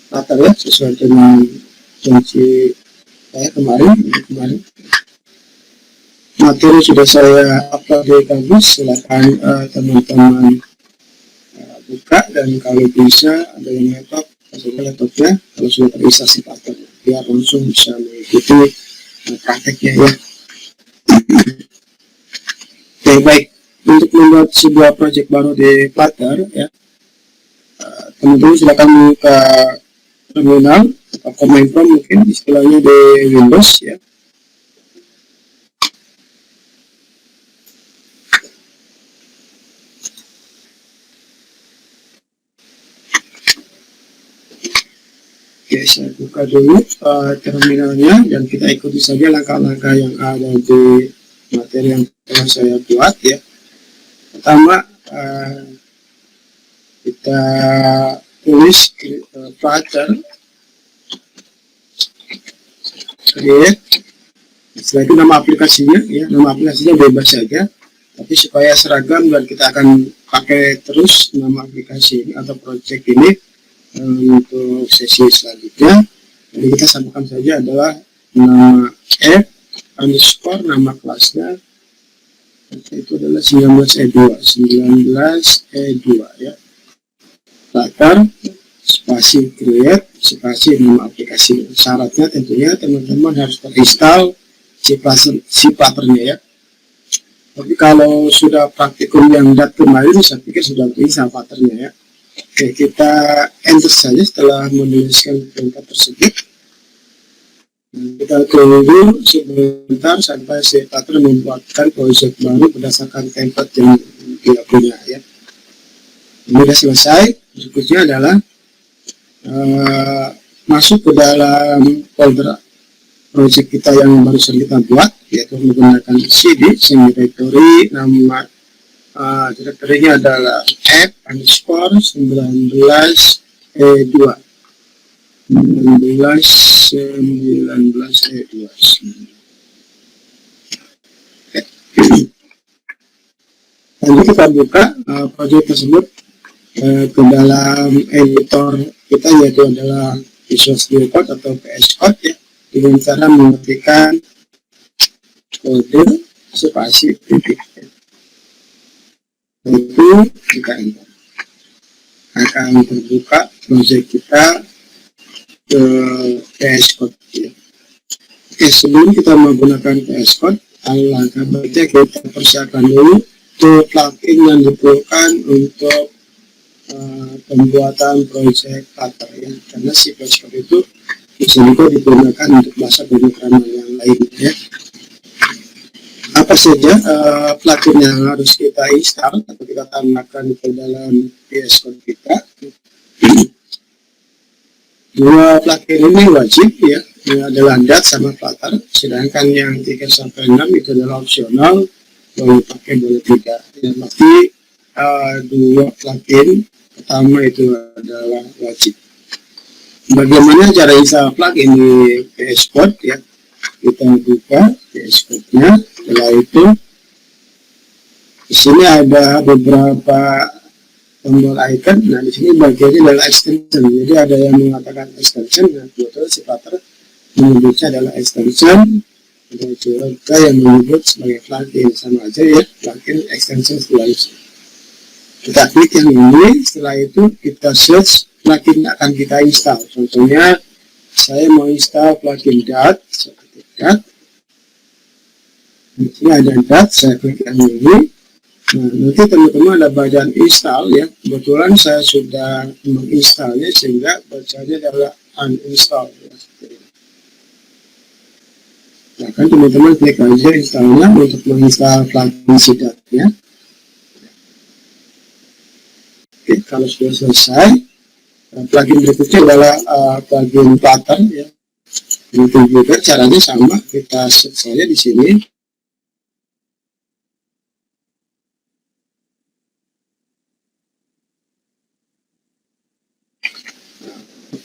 Flutter ya, sesuai dengan janji saya kemarin. Materi sudah saya upload di kampus, silakan teman-teman buka, dan kalau bisa ada yang laptop, masukkan laptopnya kalau sudah terinstalasi Flutter, biar langsung bisa mengikuti prakteknya ya. Oke, baik. Untuk membuat sebuah project baru di Flutter ya, teman-teman silakan buka terminal atau command prompt, mungkin istilahnya di Windows ya. Oke, saya buka dulu terminalnya, dan kita ikuti saja langkah-langkah yang ada di materi yang telah saya buat ya. Pertama, kita tulis Flutter create, setelah itu nama aplikasinya ya, nama aplikasinya bebas saja, tapi supaya seragam dan kita akan pakai terus nama aplikasi ini atau project ini untuk sesi selanjutnya. Jadi kita samakan saja adalah nama app underscore nama kelasnya itu adalah 19E2 ya, Flutter spasi create spasi nama aplikasi. Syaratnya tentunya teman-teman harus terinstall si Flutter-nya ya. Tapi kalau sudah praktikum yang kemarin, saya pikir sudah terinstall Flutter-nya ya. Oke, kita enter saja setelah menuliskan perintah tersebut. Kita tunggu sebentar sampai si Flutter membuatkan project baru berdasarkan template yang dia punya ya. Ini sudah selesai. Berikutnya adalah masuk ke dalam folder project kita yang barusan kita buat, yaitu menggunakan cd directory. Nama direktorinya adalah app underscore 19E2 Nanti kita buka project tersebut ke dalam editor kita, yaitu adalah Visual Studio Code atau VS Code ya, dengan cara mengetikkan kode spasi titik itu kita enter. Akan terbuka project kita ke VS Code ya. Oke, sebelum kita menggunakan VS Code, alangkah baiknya kita persiapkan dulu plugin yang diperlukan untuk pembuatan project Flutter ya, karena si VS Code itu bisa juga digunakan untuk bahasa pemrograman yang lain ya. Apa saja plugin yang harus kita install atau kita tambahkan ke dalam VS Code kita? Dua plugin ini wajib ya, ini adalah DAT sama Flutter, sedangkan yang 3-6 itu adalah opsional, boleh pakai boleh tidak ya. Berarti dua plugin pertama itu adalah wajib. Bagaimana cara install plugin di VS Code ya? Kita buka VS Code-nya. Setelah itu di sini ada beberapa tombol icon. Nah, di sini bagiannya adalah extension. Jadi ada yang mengatakan extension, dan kebetulan si Flutter menyebutnya adalah extension. Ada juga yang menyebut sebagai plugin, sama aja ya, plugin extension. Setelah itu kita klik yang ini, setelah itu kita search plugin yang akan kita install. Contohnya saya mau install plugin DAT, seperti DAT. Di sini ada DAT, saya klik yang ini. Nah, nanti teman-teman ada bagian install ya. Kebetulan saya sudah menginstalnya sehingga bacanya adalah uninstall ya. Nah, kan teman-teman klik aja installnya untuk menginstal plugin DAT ya. Oke, kalau sudah selesai, plugin berikutnya adalah plugin Flutter ya. Itu juga caranya sama, kita search saja di sini.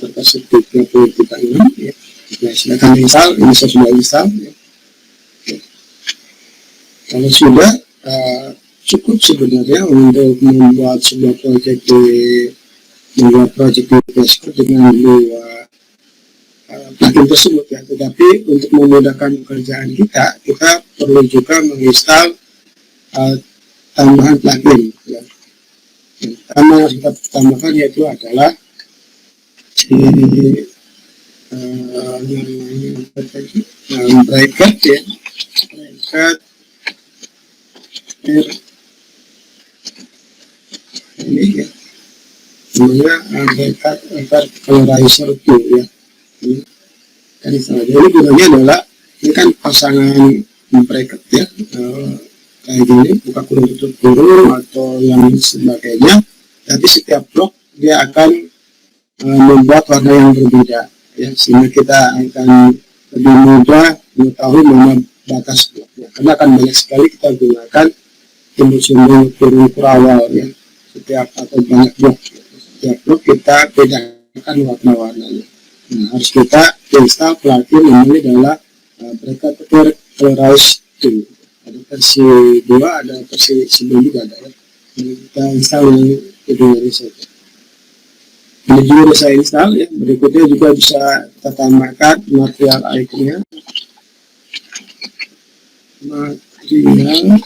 Terkasih 3036 ya. Nah, silakan install. Ini saya sudah install ya. Oke. Kalau sudah cukup sebenarnya untuk membuat sebuah project di membuat project dashboard dengan dua plugin tersebut ya. Tetapi untuk memudahkan pekerjaan kita perlu juga menginstal tambahan plugin ya. Yang pertama yang kita tambahkan yaitu adalah bracket ya, bracket ini ya, namanya bracket colorizer tool ya. Ini gunanya adalah ini kan pasangan bracket ya, kayak gini, buka kurung tutup kurung atau yang sebagainya, tapi setiap blok dia akan membuat warna yang berbeda ya, sehingga kita akan lebih mudah mengetahui mana batas bloknya, karena akan banyak sekali kita gunakan simbol-simbol kurung kurawal ya, setiap atau banyak blok ya. Setiap blok kita bedakan warna-warnanya. Nah, harus kita install plugin namanya adalah bracket colorize tool. Ada versi 2, ada versi sebelum juga ada ya. Jadi kita install yang kedua ini saja. Ini juga bisa install ya. Berikutnya juga bisa kita tambahkan material iconnya. Material.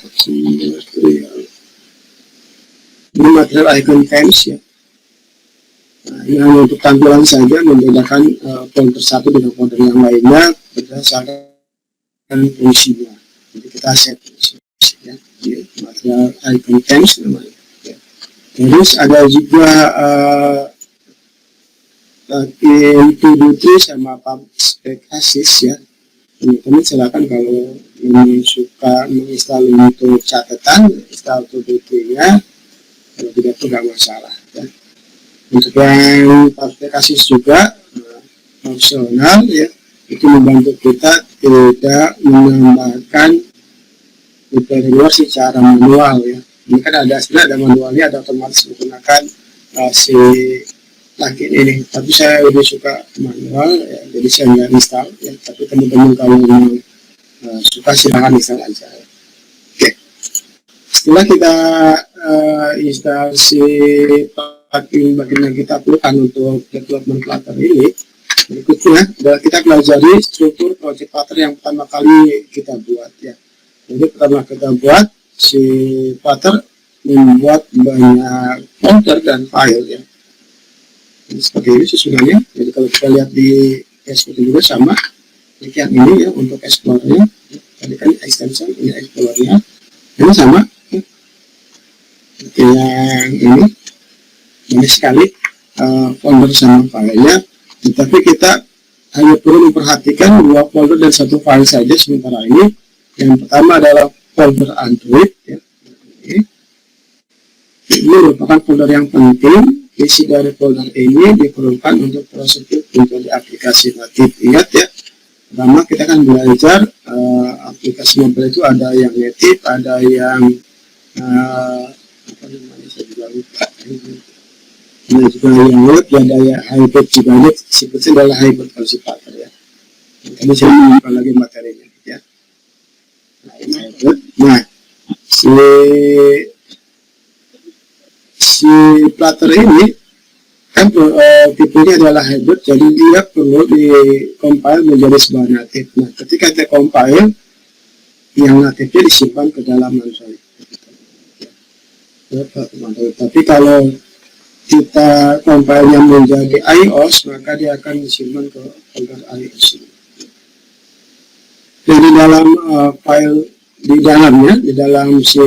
Ini material icon themes ya. Nah, ini hanya untuk tampilan saja, membedakan folder satu dengan folder yang lainnya berdasarkan fungsinya. Jadi kita set fungsinya ya. Material icon themes namanya ya. Terus ada juga plugin to-do sama public access ya. Teman-teman silakan kalau ingin suka menginstal untuk catatan, install to-do-nya, kalau tidak itu nggak masalah ya. Untuk yang public access juga opsional ya, itu membantu kita tidak menambahkan dari luar secara manual ya. Ini kan ada sebenarnya ada manualnya, ada otomatis menggunakan si plugin ini, tapi saya lebih suka manual ya, jadi saya nggak install ya, tapi teman-teman kalau mau suka silahkan install aja ya. Oke, setelah kita install si plugin yang kita perlukan untuk development Flutter ini, berikutnya adalah kita pelajari struktur project Flutter yang pertama kali kita buat ya. Jadi pertama kita buat si Flutter membuat banyak folder dan file ya. Ini seperti ini susunannya. Jadi kalau kita lihat di dashboard juga sama seperti yang ini ya, untuk explore-nya tadi kan extension, ini explore-nya ini sama ya. Yang ini banyak sekali folder sama filenya, tetapi kita hanya perlu memperhatikan dua folder dan satu file saja sementara ini. Yang pertama adalah folder Android ya. Ini merupakan folder yang penting. Isi dari folder ini diperlukan untuk proses menjadi aplikasi natif. Ingat ya, pertama kita akan belajar aplikasi mobile itu ada yang native, ada yang apa namanya saya juga lupa. Ada juga yang web, ada yang hybrid juga. Ini sebetulnya adalah hybrid kalau sifatnya ya. Kami saya menunjukkan lagi materinya ya. Nah, ini hybrid. Nah, si Flutter ini kan tipenya adalah hybrid, jadi dia perlu di-compile menjadi sebuah native. Nah, ketika kita compile, yang native-nya disimpan ke dalam Android. Tapi kalau kita compile-nya menjadi iOS, maka dia akan disimpan ke folder iOS. Jadi dalam file di dalamnya, di dalam si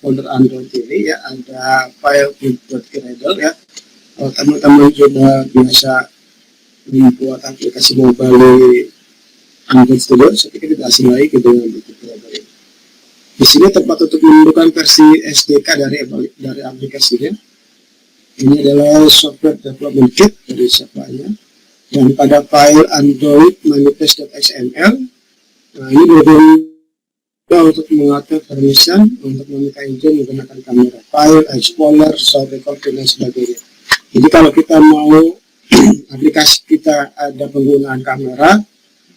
folder Android ini ya, ada file input.gradle ya. Kalau teman-teman sudah biasa membuat aplikasi mobile di Android Studio, saya pikir tidak asing lagi dengan input.gradle ini. Di sini tempat untuk menentukan versi SDK dari aplikasinya. Ini adalah software development kit dari siapanya. Dan pada file Android manifest.xml, nah ini berbeda untuk mengatur permission, untuk meminta izin menggunakan kamera, file, explorer, sound recording dan sebagainya. Jadi kalau kita mau aplikasi kita ada penggunaan kamera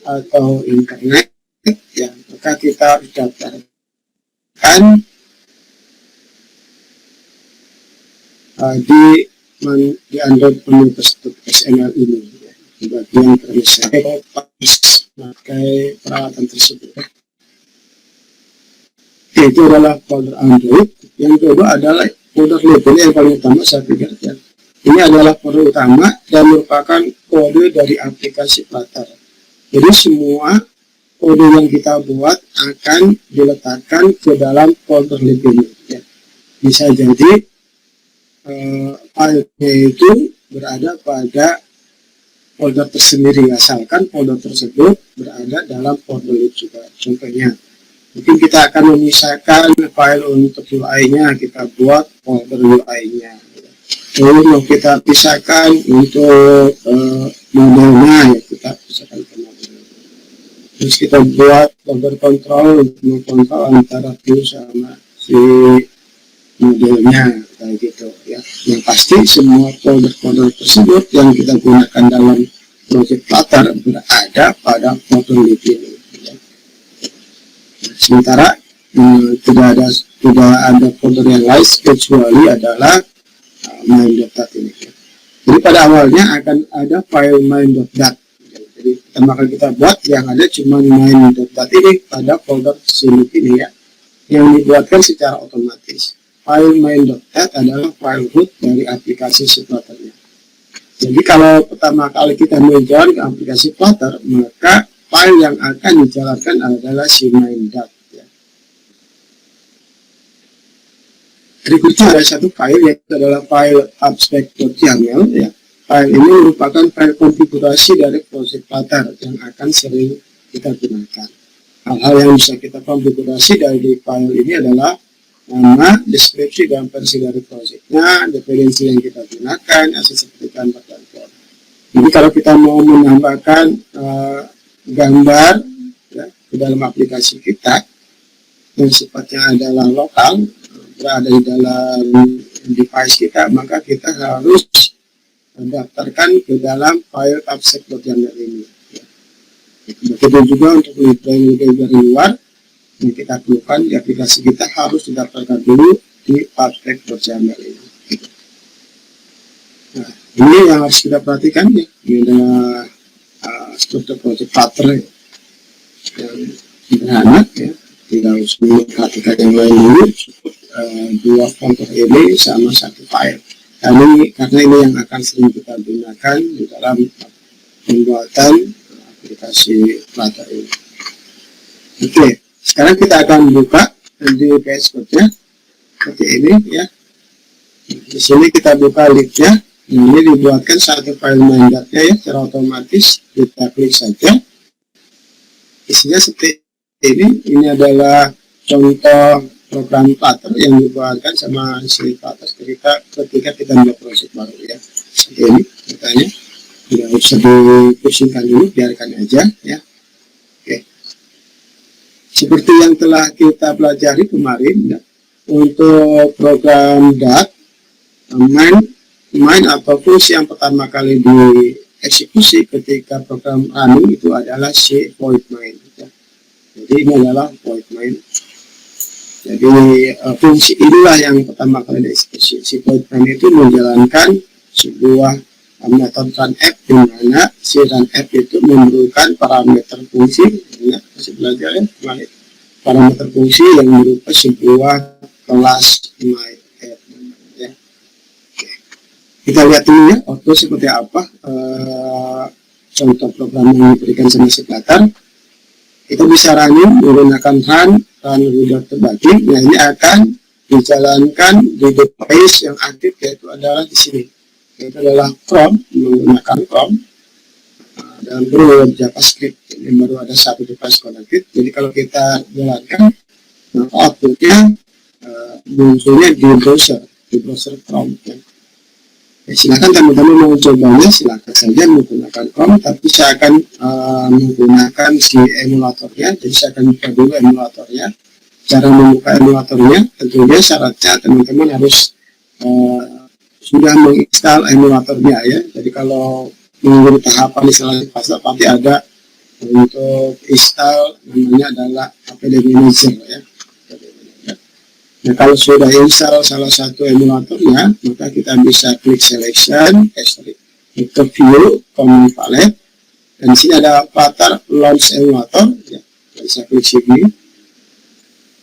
atau internet, ya maka kita harus daftarkan di di Android menu tersebut XML ini ya. Di bagian misalnya pakai peralatan tersebut ya. Itu adalah folder Android. Yang kedua adalah folder lib. Ini yang paling utama saya pikir ya. Ini adalah folder utama dan merupakan kode dari aplikasi Flutter. Jadi semua kode yang kita buat akan diletakkan ke dalam folder lib ini ya. Bisa jadi filenya itu berada pada folder tersendiri, asalkan folder tersebut berada dalam folder lib juga. Contohnya, mungkin kita akan memisahkan file untuk UI-nya, kita buat folder UI-nya. Lalu mau kita pisahkan untuk modelnya, ya kita pisahkan ke model. Terus kita buat folder control untuk mengkontrol antara view sama si modelnya kayak gitu ya. Yang pasti semua folder-folder tersebut yang kita gunakan dalam project Flutter berada pada folder lib ini ya. Sementara tidak ada folder yang lain kecuali adalah main.dat ini ya. Jadi pada awalnya akan ada file main.dat. Jadi pertama kali kita buat yang ada cuma main.dat ini pada folder lib ini ya, yang dibuatkan secara otomatis. File main.dat adalah file root dari aplikasi Flutter-nya. Jadi kalau pertama kali kita menjalankan aplikasi Flutter, maka file yang akan dijalankan adalah si main.dat ya. Berikutnya ada satu file, yaitu adalah file abstract.yaml ya. File ini merupakan file konfigurasi dari project Flutter yang akan sering kita gunakan. Hal-hal yang bisa kita konfigurasi dari file ini adalah nama, deskripsi, dan versi dari projectnya, dependensi yang kita gunakan, akses seperti gambar dan form. Jadi kalau kita mau menambahkan gambar ya, ke dalam aplikasi kita yang sifatnya adalah lokal, berada di dalam device kita, maka kita harus mendaftarkan ke dalam file abstract.yaml ini ya. Begitu juga untuk library dari luar yang kita perlukan di aplikasi kita harus didaftarkan dulu di abstract.yaml ini. Nah, ini yang harus kita perhatikan ya. Ini adalah struktur project Flutter yang sederhana ya. Tidak harus memperhatikan yang lain dulu. Dua folder ini sama satu file. Karena ini yang akan sering kita gunakan di dalam pembuatan aplikasi Flutter ini. Oke. Sekarang kita akan buka di VS Code-nya seperti ini ya. Di sini kita buka libnya. Ini dibuatkan satu file main.nya ya, secara otomatis kita klik saja. Isinya seperti ini. Ini adalah contoh program Flutter yang dibuatkan sama si Flutter ketika kita membuat project baru ya. Seperti ini katanya. Tidak usah dipusingkan dulu, biarkan aja ya. Seperti yang telah kita pelajari kemarin ya, untuk program DAT, main atau fungsi yang pertama kali dieksekusi ketika program running itu adalah si void main ya. Jadi ini adalah void main. Jadi fungsi inilah yang pertama kali dieksekusi. Si void main itu menjalankan sebuah metode runF, di mana si runF itu memerlukan parameter fungsi ya, masih belajar ya, parameter fungsi yang berupa sebuah kelas myApp ya. Oke. Kita lihat dulu ya output seperti apa contoh program yang diberikan sama si Flutter. Kita bisa running menggunakan run reader terbagi. Nah, ini akan dijalankan di device yang aktif, yaitu adalah di sini. Itu adalah from, menggunakan from dan perlu JavaScript. Ini baru ada satu device connected. Jadi kalau kita jalankan, maka outputnya munculnya di browser Chrome. Ya. Silakan teman-teman mau cobanya, silakan saja menggunakan Chrome, tapi saya akan menggunakan si emulatornya. Jadi saya akan buka dulu emulatornya. Cara membuka emulatornya, tentunya syaratnya teman-teman harus sudah menginstal emulatornya ya. Jadi kalau menunggu tahapan instalasi fase pasti ada untuk install, namanya adalah APD Manager ya. Nah, kalau sudah install salah satu emulatornya, maka kita bisa klik selection, ke view, common palette, dan di sini ada Flutter launch emulator, ya, bisa klik sini.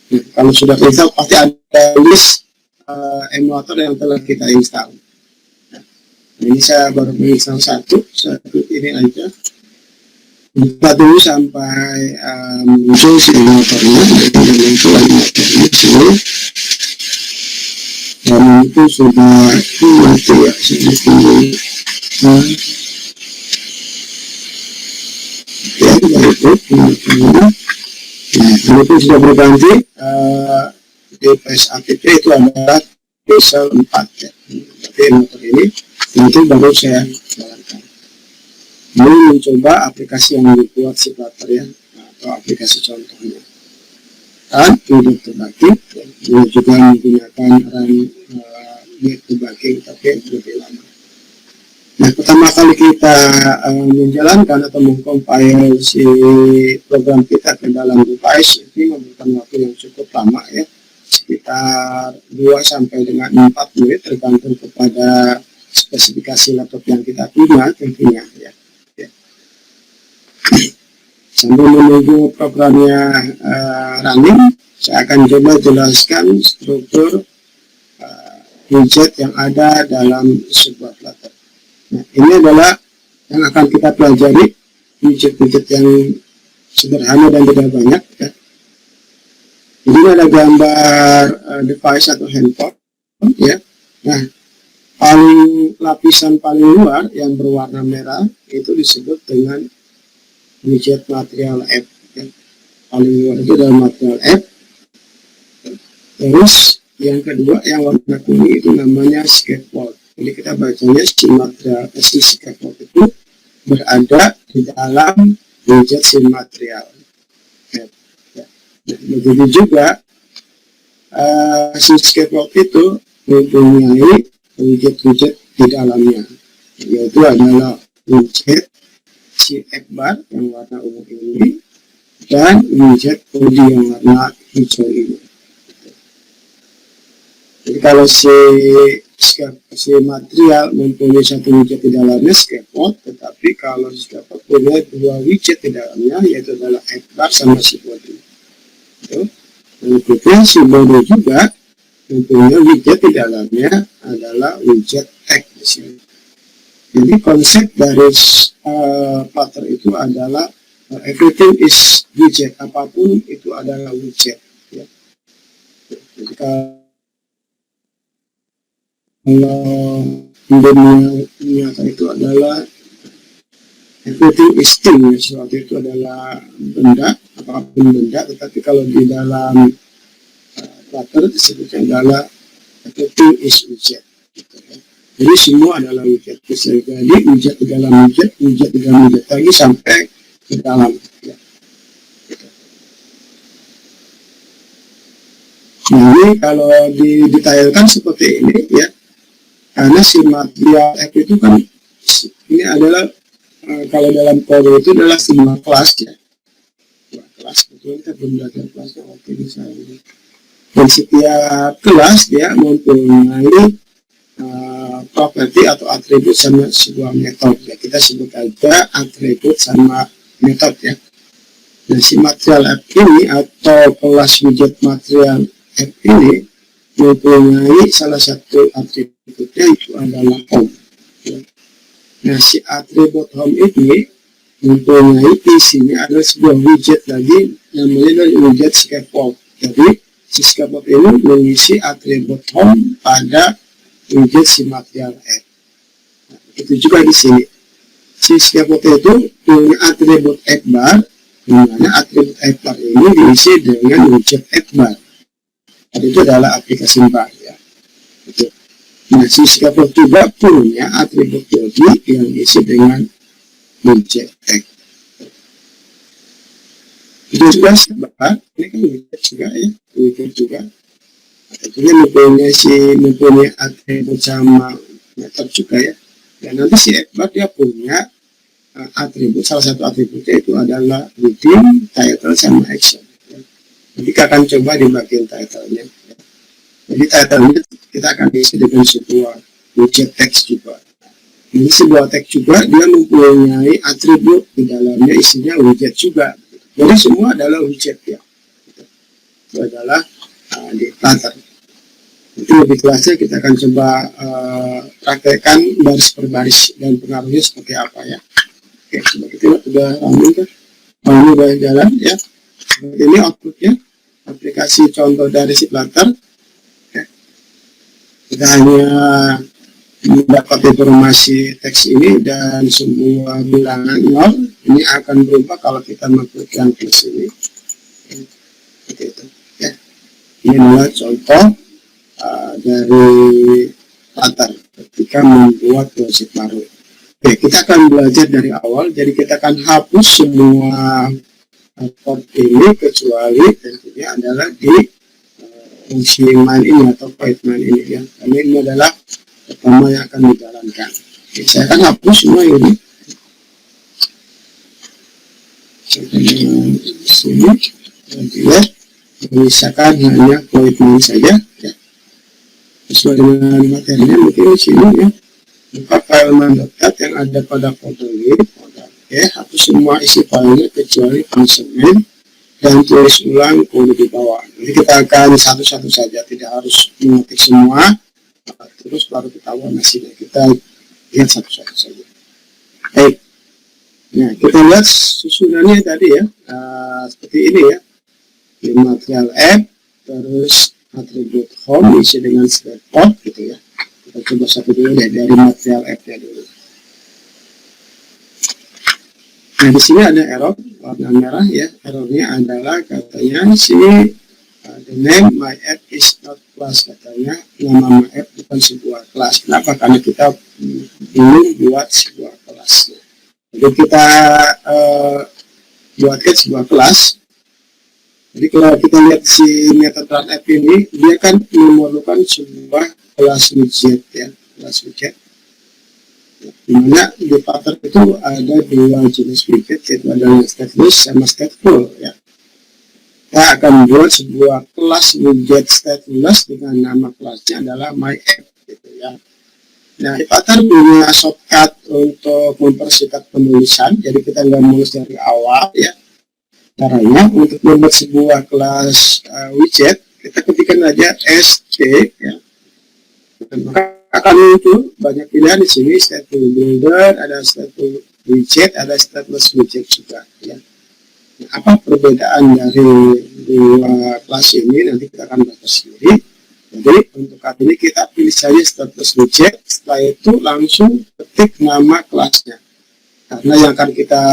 Nah, kalau sudah install, pasti ada list emulator yang telah kita install. Nah, ini saya baru menginstal satu ini aja. Kita dulu sampai muncul si emulatornya, jadi muncul emulatornya sini. Dan itu sudah mati ya, sudah tinggi. Ya, itu nah, itu sudah berganti DPS aktif itu adalah Pixel 4 ya. Jadi motor ini nanti baru saya jalankan. Lalu mencoba aplikasi yang dibuat si Flutter ya, atau aplikasi contohnya. Dan untuk debugging, ini juga menggunakan run debugging tapi lebih lama. Nah, pertama kali kita menjalankan atau mengcompile si program kita ke dalam device ini membutuhkan waktu yang cukup lama ya, sekitar 2 sampai dengan 4 menit tergantung kepada spesifikasi laptop yang kita punya tentunya ya. Sambil menunggu programnya running, saya akan coba jelaskan struktur widget yang ada dalam sebuah Flutter. Nah, ini adalah yang akan kita pelajari, widget-widget yang sederhana dan tidak banyak. Ya. Jadi ada gambar device atau handphone. Ya. Nah, lapisan paling luar yang berwarna merah itu disebut dengan widget material app ya. Paling luar itu adalah material app. Terus yang kedua yang warna kuning itu namanya scaffold. Jadi kita bacanya si scaffold itu berada di dalam widget si material app ya. Nah, begitu juga si scaffold itu mempunyai widget-widget di dalamnya, yaitu adalah widget si X-bar yang warna ungu ini dan widget body yang warna hijau ini. Jadi kalau si material mempunyai satu widget di dalamnya scaffold, tetapi kalau scaffold punya 2 widget di dalamnya, yaitu adalah X-bar sama si body. Berikutnya si body juga mempunyai widget di dalamnya adalah widget X di sini. Jadi konsep dari Flutter itu adalah everything is widget, apapun itu adalah widget. Ya. Jadi kalau dunia nyata itu adalah everything is thing, sesuatu itu adalah benda, apapun benda. Tetapi kalau di dalam Flutter disebutnya adalah everything is widget. Gitu, ya. Jadi semua adalah widget. Bisa jadi widget di dalam widget, widget di dalam widget lagi sampai ke dalam. Ya. Nah, ini kalau didetailkan seperti ini ya, karena si material app itu kan ini adalah kalau dalam kode itu adalah sebuah kelas ya. Sebuah kelas, betul kita belum belajar kelasnya waktu ini saya ini. Dan setiap kelas dia mempunyai properti atau atribut sama sebuah metode ya. Kita sebut aja atribut sama metode ya. Nah, si material app ini atau kelas widget material app ini mempunyai salah satu atributnya itu adalah home ya. Nah, si atribut home ini mempunyai isinya adalah sebuah widget lagi namanya widget scaffold. Jadi si scaffold ini mengisi atribut home pada widget si material app. Nah, itu juga di sini. Si scaffold itu punya atribut X-bar, di mana atribut X-bar ini diisi dengan widget X-bar. Dan itu adalah aplikasi bar ya. Itu. Nah, si scaffold juga punya atribut body yang diisi dengan widget X. Itu juga sebab ini kan widget juga ya, widget juga. Tentunya mempunyai atribut sama metode juga ya. Dan nanti si X-bar dia punya atribut, salah satu atributnya itu adalah redeem, title, sama action. Ya. Jadi kita akan coba di bagian title-nya. Ya. Jadi title-nya kita akan isi dengan sebuah widget teks juga. Ini sebuah teks juga dia mempunyai atribut di dalamnya, isinya widget juga. Jadi semua adalah widget ya. Itu adalah di Flutter. Itu lebih jelasnya kita akan coba praktekkan baris per baris dan pengaruhnya seperti apa ya. Oke, coba kita lihat udah ramai kan? Ini udah jalan ya. Ini outputnya aplikasi contoh dari si Flutter. Kita hanya mendapat informasi teks ini dan sebuah bilangan 0 ini akan berubah kalau kita mengklikkan plus ini. Seperti itu ya. Ini adalah contoh dari Flutter ketika membuat project baru. Oke, kita akan belajar dari awal. Jadi kita akan hapus semua code ini kecuali tentunya adalah di fungsi main ini atau void main ini ya. Karena ini adalah pertama yang akan dijalankan. Oke, saya akan hapus semua ini. Sini dan dilihat menyisakan hanya void main saja ya. Sesuai dengan materinya mungkin di sini ya. Buka file main.cat yang ada pada folder ini. Oke, hapus semua isi filenya kecuali function main dan tulis ulang kode di bawah. Jadi kita akan satu-satu saja, tidak harus mengetik semua, terus baru ketahuan hasilnya. Kita lihat satu-satu saja. Baik, nah kita lihat susunannya tadi ya, seperti ini ya. Di material app, terus atribut home isi dengan snapshot gitu ya. Kita coba satu dulu deh dari material app-nya dulu. Nah, di sini ada error warna merah ya. Errornya adalah katanya sini the name my app is not class, katanya nama my app bukan sebuah kelas. Kenapa? Karena kita belum buat sebuah kelas. Jadi kita buatkan sebuah kelas. Jadi kalau kita lihat si method run app ini, dia kan memerlukan sebuah kelas widget ya, kelas widget. Dimana di Flutter itu ada dua jenis widget, yaitu adalah stateless sama stateful ya. Kita akan buat sebuah kelas widget stateless dengan nama kelasnya adalah my app gitu ya. Nah, Flutter punya shortcut untuk mempersingkat penulisan, jadi kita nggak menulis dari awal ya. Caranya untuk membuat sebuah kelas widget, kita ketikkan aja st ya. Maka akan muncul banyak pilihan di sini, stateful builder, ada stateful widget, ada stateless widget juga ya. Nah, apa perbedaan dari dua kelas ini nanti kita akan bahas sendiri. Jadi untuk kali ini kita pilih saja stateless widget, setelah itu langsung ketik nama kelasnya. Karena yang akan kita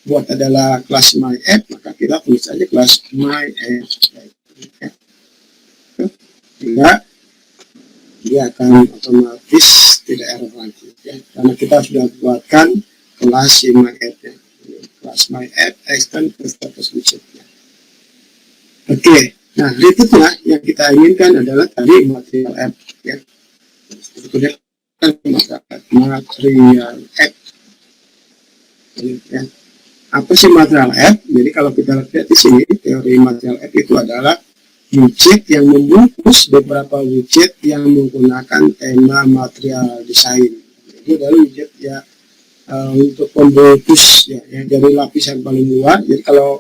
buat adalah kelas my app, maka kita tulis saja kelas my app ya. Sehingga dia akan otomatis tidak error lagi ya, karena kita sudah buatkan kelas my app ya. Kelas my app extend ke status widgetnya. Oke, nah berikutnya yang kita inginkan adalah tadi material app ya. Sebetulnya kan material app ya. Apa sih material app? Jadi kalau kita lihat di sini, teori material app itu adalah widget yang membungkus beberapa widget yang menggunakan tema material desain. Jadi adalah widget ya untuk pembungkus ya, yang dari lapisan paling luar. Jadi kalau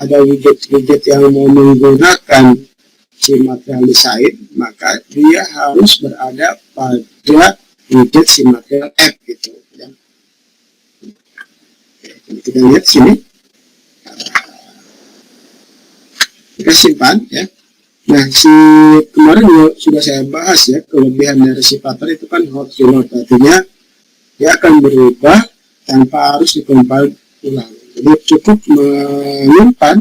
ada widget yang mau menggunakan si material desain, maka dia harus berada pada widget si material app gitu ya. Kita lihat sini, kita simpan ya. Nah, si kemarin juga sudah saya bahas ya, kelebihan dari si Flutter itu kan hot reload, artinya dia akan berubah tanpa harus dikompil ulang. Jadi cukup menyimpan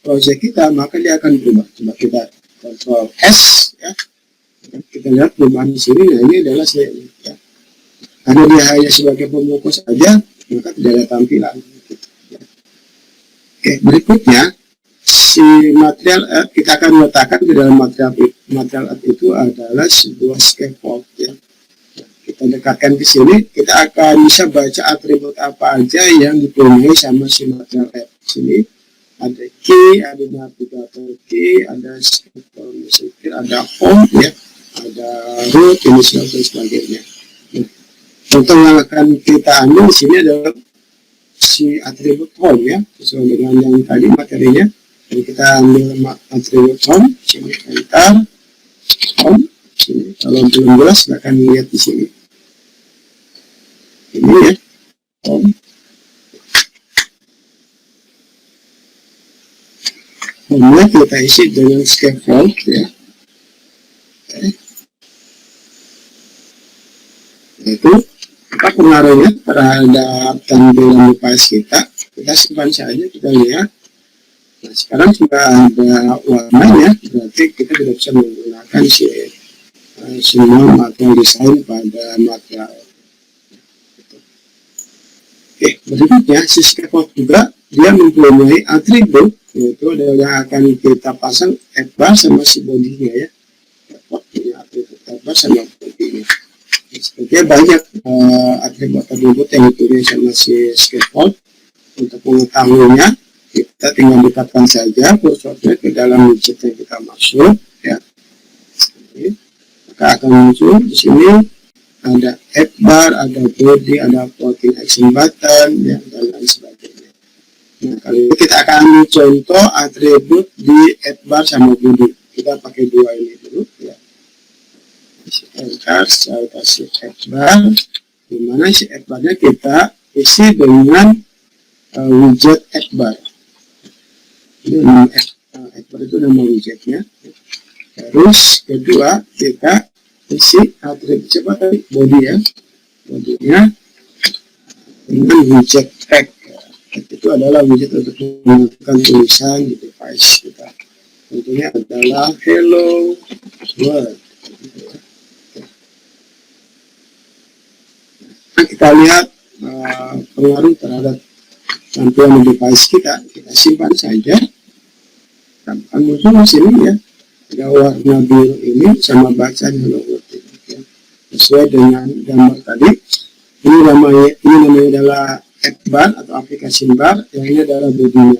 project kita, maka dia akan berubah. Coba kita Ctrl S ya. Kita lihat perubahan di sini. Nah, ini adalah saya ya. Karena dia hanya sebagai pembungkus saja, maka tidak ada tampilan. Oke, berikutnya si material app kita akan letakkan di dalam material app itu adalah sebuah scaffold ya. Kita dekatkan ke sini, kita akan bisa baca atribut apa aja yang dipunyai sama si material app. Di sini ada key, ada navigator key, ada information ada home ya, ada root, initial dan sebagainya. Nah, contoh yang akan kita ambil di sini adalah si atribut home ya, sesuai dengan yang tadi materinya. Jadi kita ambil atribut home, sini enter home, sini. Kalau belum jelas silahkan lihat di sini. Ini ya, home. Home-nya kita isi dengan scaffold ya. Oke. Itu apa pengaruhnya terhadap tampilan device kita simpan saja, kita lihat. Nah, sekarang sudah ada warnanya, berarti kita tidak bisa menggunakan semua material desain pada material. Oke, berikutnya si scaffold juga dia mempunyai atribut, yaitu adalah akan kita pasang adbar sama si bodinya ya. Scaffold punya atribut adbar sama bodinya. Sebenarnya banyak atribut-atribut yang dipunyai sama si scaffold. Untuk mengetahuinya, kita tinggal dekatkan saja kursornya ke dalam widget yang kita maksud ya. Ini, maka akan muncul di sini ada adbar, ada body, ada floating action button ya, dan lain sebagainya. Nah, kali ini kita akan ambil contoh atribut di adbar sama body. Kita pakai dua ini dulu ya. Enter, saya kasih adbar, dimana isi adbarnya kita isi dengan widget adbar. Ini nama adbar itu nama widgetnya. Terus kedua kita isi atribut coba tadi body ya, bodinya dengan widget tag. Tag itu adalah widget untuk menentukan tulisan di device kita. Tentunya adalah hello world. Nah, kita lihat pengaruh terhadap tampilan device kita simpan saja. Akan muncul di sini ya, ada warna biru ini sama bacaan hello world ya. Sesuai dengan gambar tadi. Ini namanya adalah adbar atau aplikasi bar, yang ini adalah bodinya.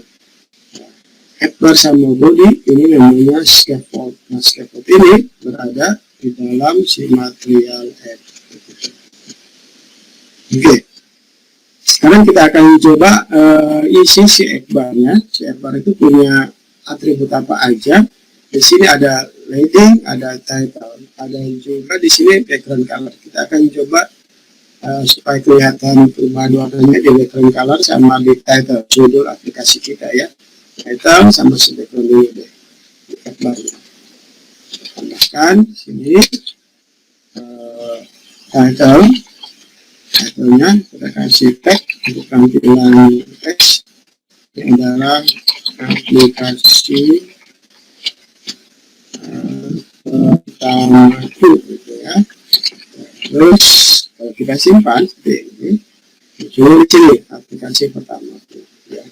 Adbar sama body ini namanya scaffold. Nah, scaffold ini berada di dalam si material add. Oke, sekarang kita akan coba isi si adbarnya. Si adbar itu punya atribut apa aja. Di sini ada leading, ada title, ada juga di sini background color. Kita akan coba supaya kelihatan perubahan warnanya di background color sama di title, judul aplikasi kita ya. Title sama si background dulu deh. Di adbarnya. Tambahkan sini title-nya kita kasih tag untuk tampilan teks yang adalah aplikasi pertama itu gitu ya. Terus kalau kita simpan seperti ini, muncul di sini aplikasi pertama itu ya.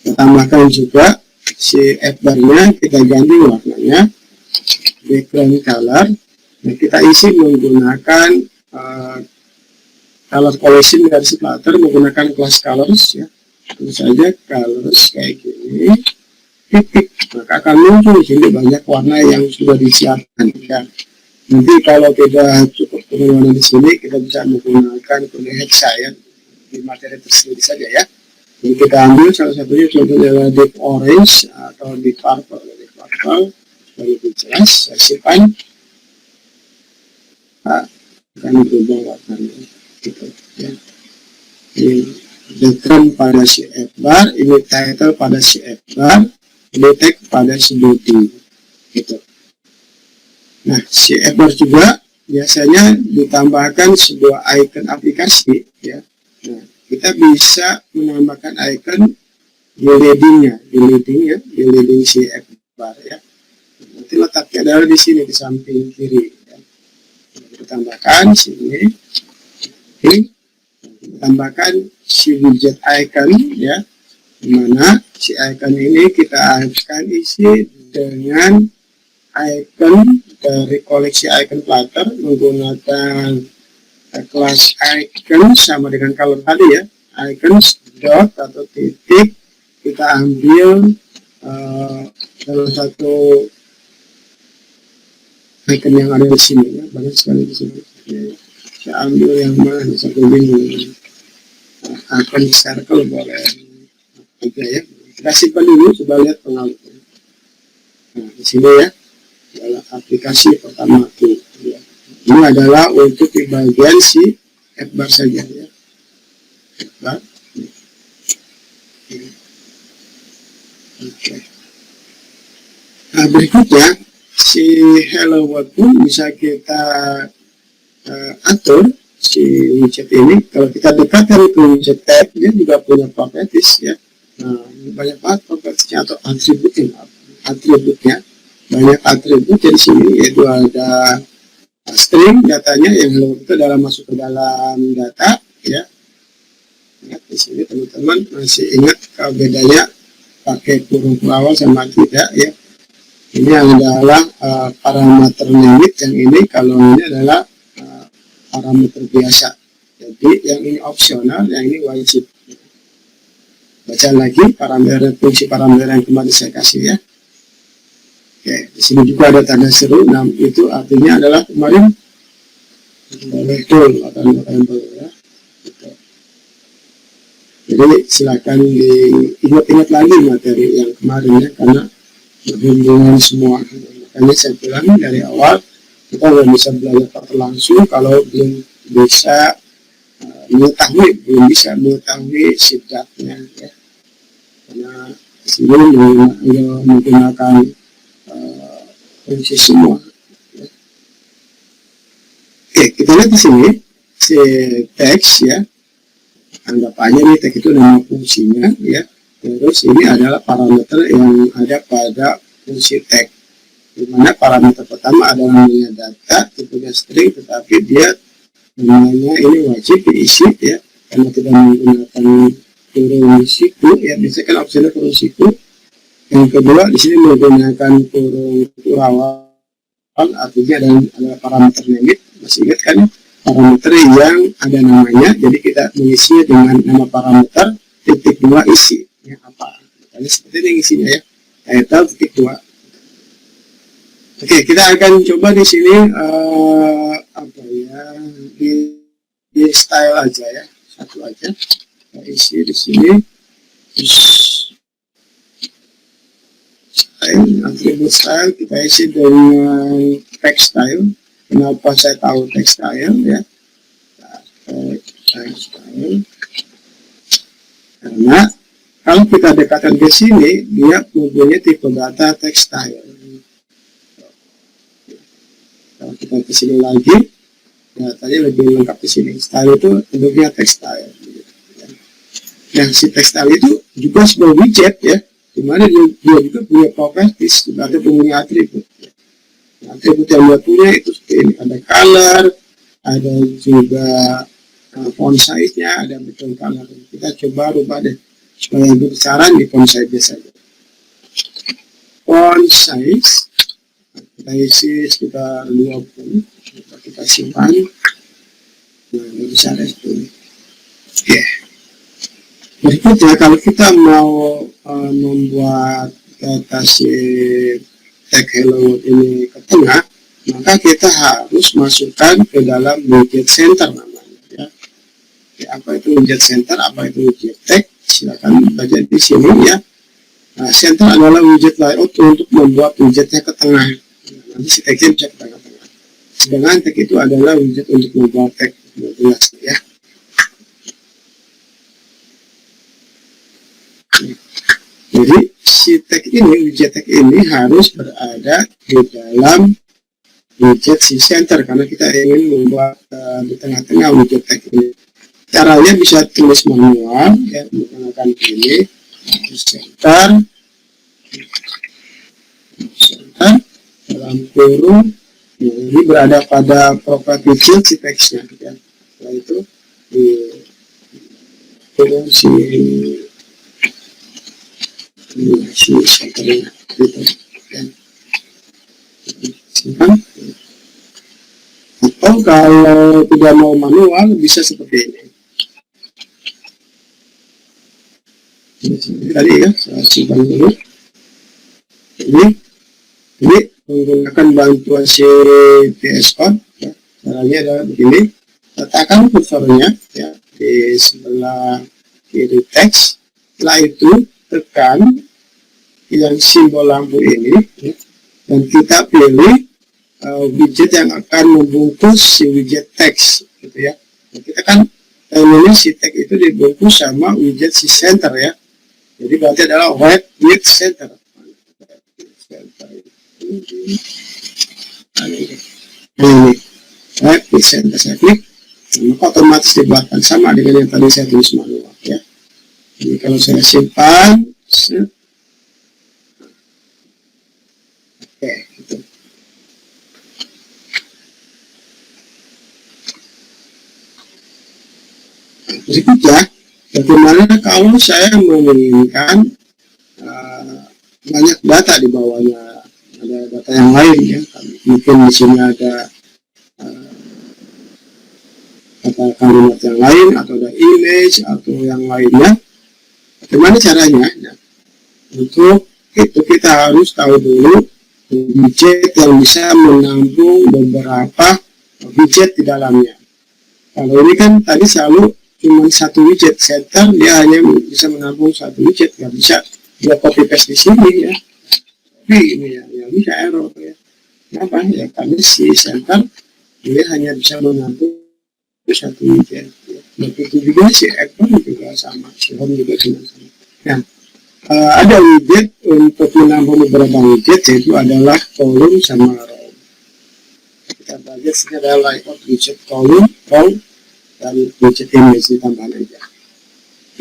Kita tambahkan juga si adbarnya, kita ganti warnanya background color. Nah, kita isi menggunakan color collection dari Flutter menggunakan class colors ya. Tentu saja colors kayak gini, titik, maka akan muncul di sini banyak warna yang sudah disiapkan ya. Nanti kalau tidak cukup dengan warna di sini, kita bisa menggunakan kode hexa ya di materi tersebut saja ya. Jadi kita ambil salah satunya contohnya adalah deep orange atau deep purple, supaya lebih jelas. Saya simpan, akan berubah warnanya. Gitu, ya. Ini background pada si adbar, ini title pada si adbar, ini tag pada si body gitu. Nah, si adbar juga biasanya ditambahkan sebuah icon aplikasi ya. Nah, kita bisa menambahkan icon di leading si adbar ya. Nanti letaknya adalah di sini di samping kiri ya. Kita tambahkan sini. Tambahkan si widget icon ya, dimana si icon ini kita akan isi dengan icon dari koleksi icon Flutter menggunakan kelas icon sama dengan color tadi ya, icons dot atau titik. Kita ambil salah satu icon yang ada di sini ya, banyak sekali di sini. Ya, saya ambil yang mana, saya bingung. Icon circle boleh juga ya. Kita simpan dulu, coba lihat pengaruhnya. Nah, di sini ya, adalah aplikasi pertama tuh. Ya. Ini adalah untuk di bagian si F-bar saja ya. F-bar. Oke. Nah, berikutnya si Hello World pun bisa kita atur si widget ini. Kalau kita dekatkan ke widget tag, dia juga punya properties ya. Nah, banyak banget propertiesnya atau atributnya. Banyak atribut di sini, yaitu ada string datanya yang itu dalam masuk ke dalam data ya. Ingat di sini teman-teman masih ingat bedanya pakai kurung awal sama tidak ya. Ini adalah parameter limit, yang ini kalau ini adalah parameter biasa. Jadi yang ini opsional, yang ini wajib. Baca lagi parameter fungsi parameter yang kemarin saya kasih ya. Oke, di sini juga ada tanda seru. Nah, itu artinya adalah kemarin betul atau november ya. Jadi silakan diingat-ingat lagi materi yang kemarin ya, karena berhubungan semua. Makanya saya bilang dari awal kita nggak bisa belajar langsung kalau belum bisa belum bisa mengetahui sifatnya ya. Karena di sini menggunakan fungsi semua. Ya. Oke, kita lihat di sini si teks ya. Anggap aja nih teks itu nama fungsinya ya. Terus ini adalah parameter yang ada pada fungsi tag, di mana parameter pertama adalah namanya data, tipenya string, tetapi dia namanya ini wajib diisi ya, karena tidak menggunakan kurung siku ya, biasanya kan opsinya kurung siku. Yang kedua di sini menggunakan kurung awal, artinya adalah parameter limit. Masih ingat kan parameter yang ada namanya, jadi kita mengisinya dengan nama parameter titik 2 isi ya, apa misalnya seperti ini isinya ya, title titik 2. Oke, kita akan coba di sini apa ya, di style aja ya, satu aja kita isi di sini. Terus style, atribut style kita isi dengan text style. Kenapa saya tahu text style ya, text style karena kalau kita dekatkan ke sini, dia mempunyai tipe data text style. Kalau kita ke sini lagi, datanya lebih lengkap di sini. Style itu bentuknya text style. Nah, si text style itu juga sebuah widget ya, dimana dia juga punya properties, juga ada punya atribut. Atribut yang dia punya itu seperti ini, ada color, ada juga font size-nya, ada background color. Kita coba rubah deh supaya lebih besaran di font size saja. Font size kita isi sekitar 20, kita simpan. Nah, lebih besar itu. Oke. Berikutnya kalau kita mau membuat data sheet tag hello ini ke tengah, maka kita harus masukkan ke dalam widget center namanya ya. Oke, apa itu widget center, apa itu widget tag, silakan baca di sini ya. Nah, center adalah widget layout untuk membuat widgetnya ke tengah. Nah, nanti si tagnya bisa ke tengah-tengah. Sedangkan tag itu adalah widget untuk membuat tag, jelas ya. Jadi si tag ini, widget tag ini harus berada di dalam widget si center, karena kita ingin membuat di tengah-tengah widget tag ini. Caranya bisa tulis manual ya, menggunakan ini center dalam kurung. Nah, ini berada pada property field si teksnya ya. Setelah itu di kurung si centernya gitu ya. Simpan. Atau kalau tidak mau manual bisa seperti ini. Tadi ya, saya simpan dulu. Ini menggunakan bantuan si VS Code, ya. Caranya adalah begini, letakkan kursornya ya di sebelah kiri teks, setelah itu tekan yang simbol lampu ini ya, dan kita pilih widget yang akan membungkus si widget teks gitu ya. Nah, kita kan ini si teks itu dibungkus sama widget si center ya, jadi berarti adalah white width center. Ini white width center, saya klik, maka otomatis dibuatkan sama dengan yang tadi saya tulis manual ya. Jadi kalau saya simpan, oke, gitu. Berikutnya, bagaimana kalau saya menginginkan banyak data di bawahnya, ada data yang lain ya, mungkin di sini ada kata kalimat yang lain atau ada image atau yang lainnya. Bagaimana caranya? Nah, untuk itu kita harus tahu dulu widget yang bisa menampung beberapa widget di dalamnya. Kalau ini kan tadi selalu cuma satu widget center, dia hanya bisa menampung satu widget, nggak bisa dia copy paste di sini ya. Tapi ini ya bisa error ya. Kenapa? Ya karena si center dia hanya bisa menampung satu widget. Ya. Begitu juga si ekor juga sama, si home juga sama. Nah, ada widget untuk menampung beberapa widget, yaitu adalah column sama row. Kita belajar sini adalah layout widget column, row, dan widget image ditambahkan aja.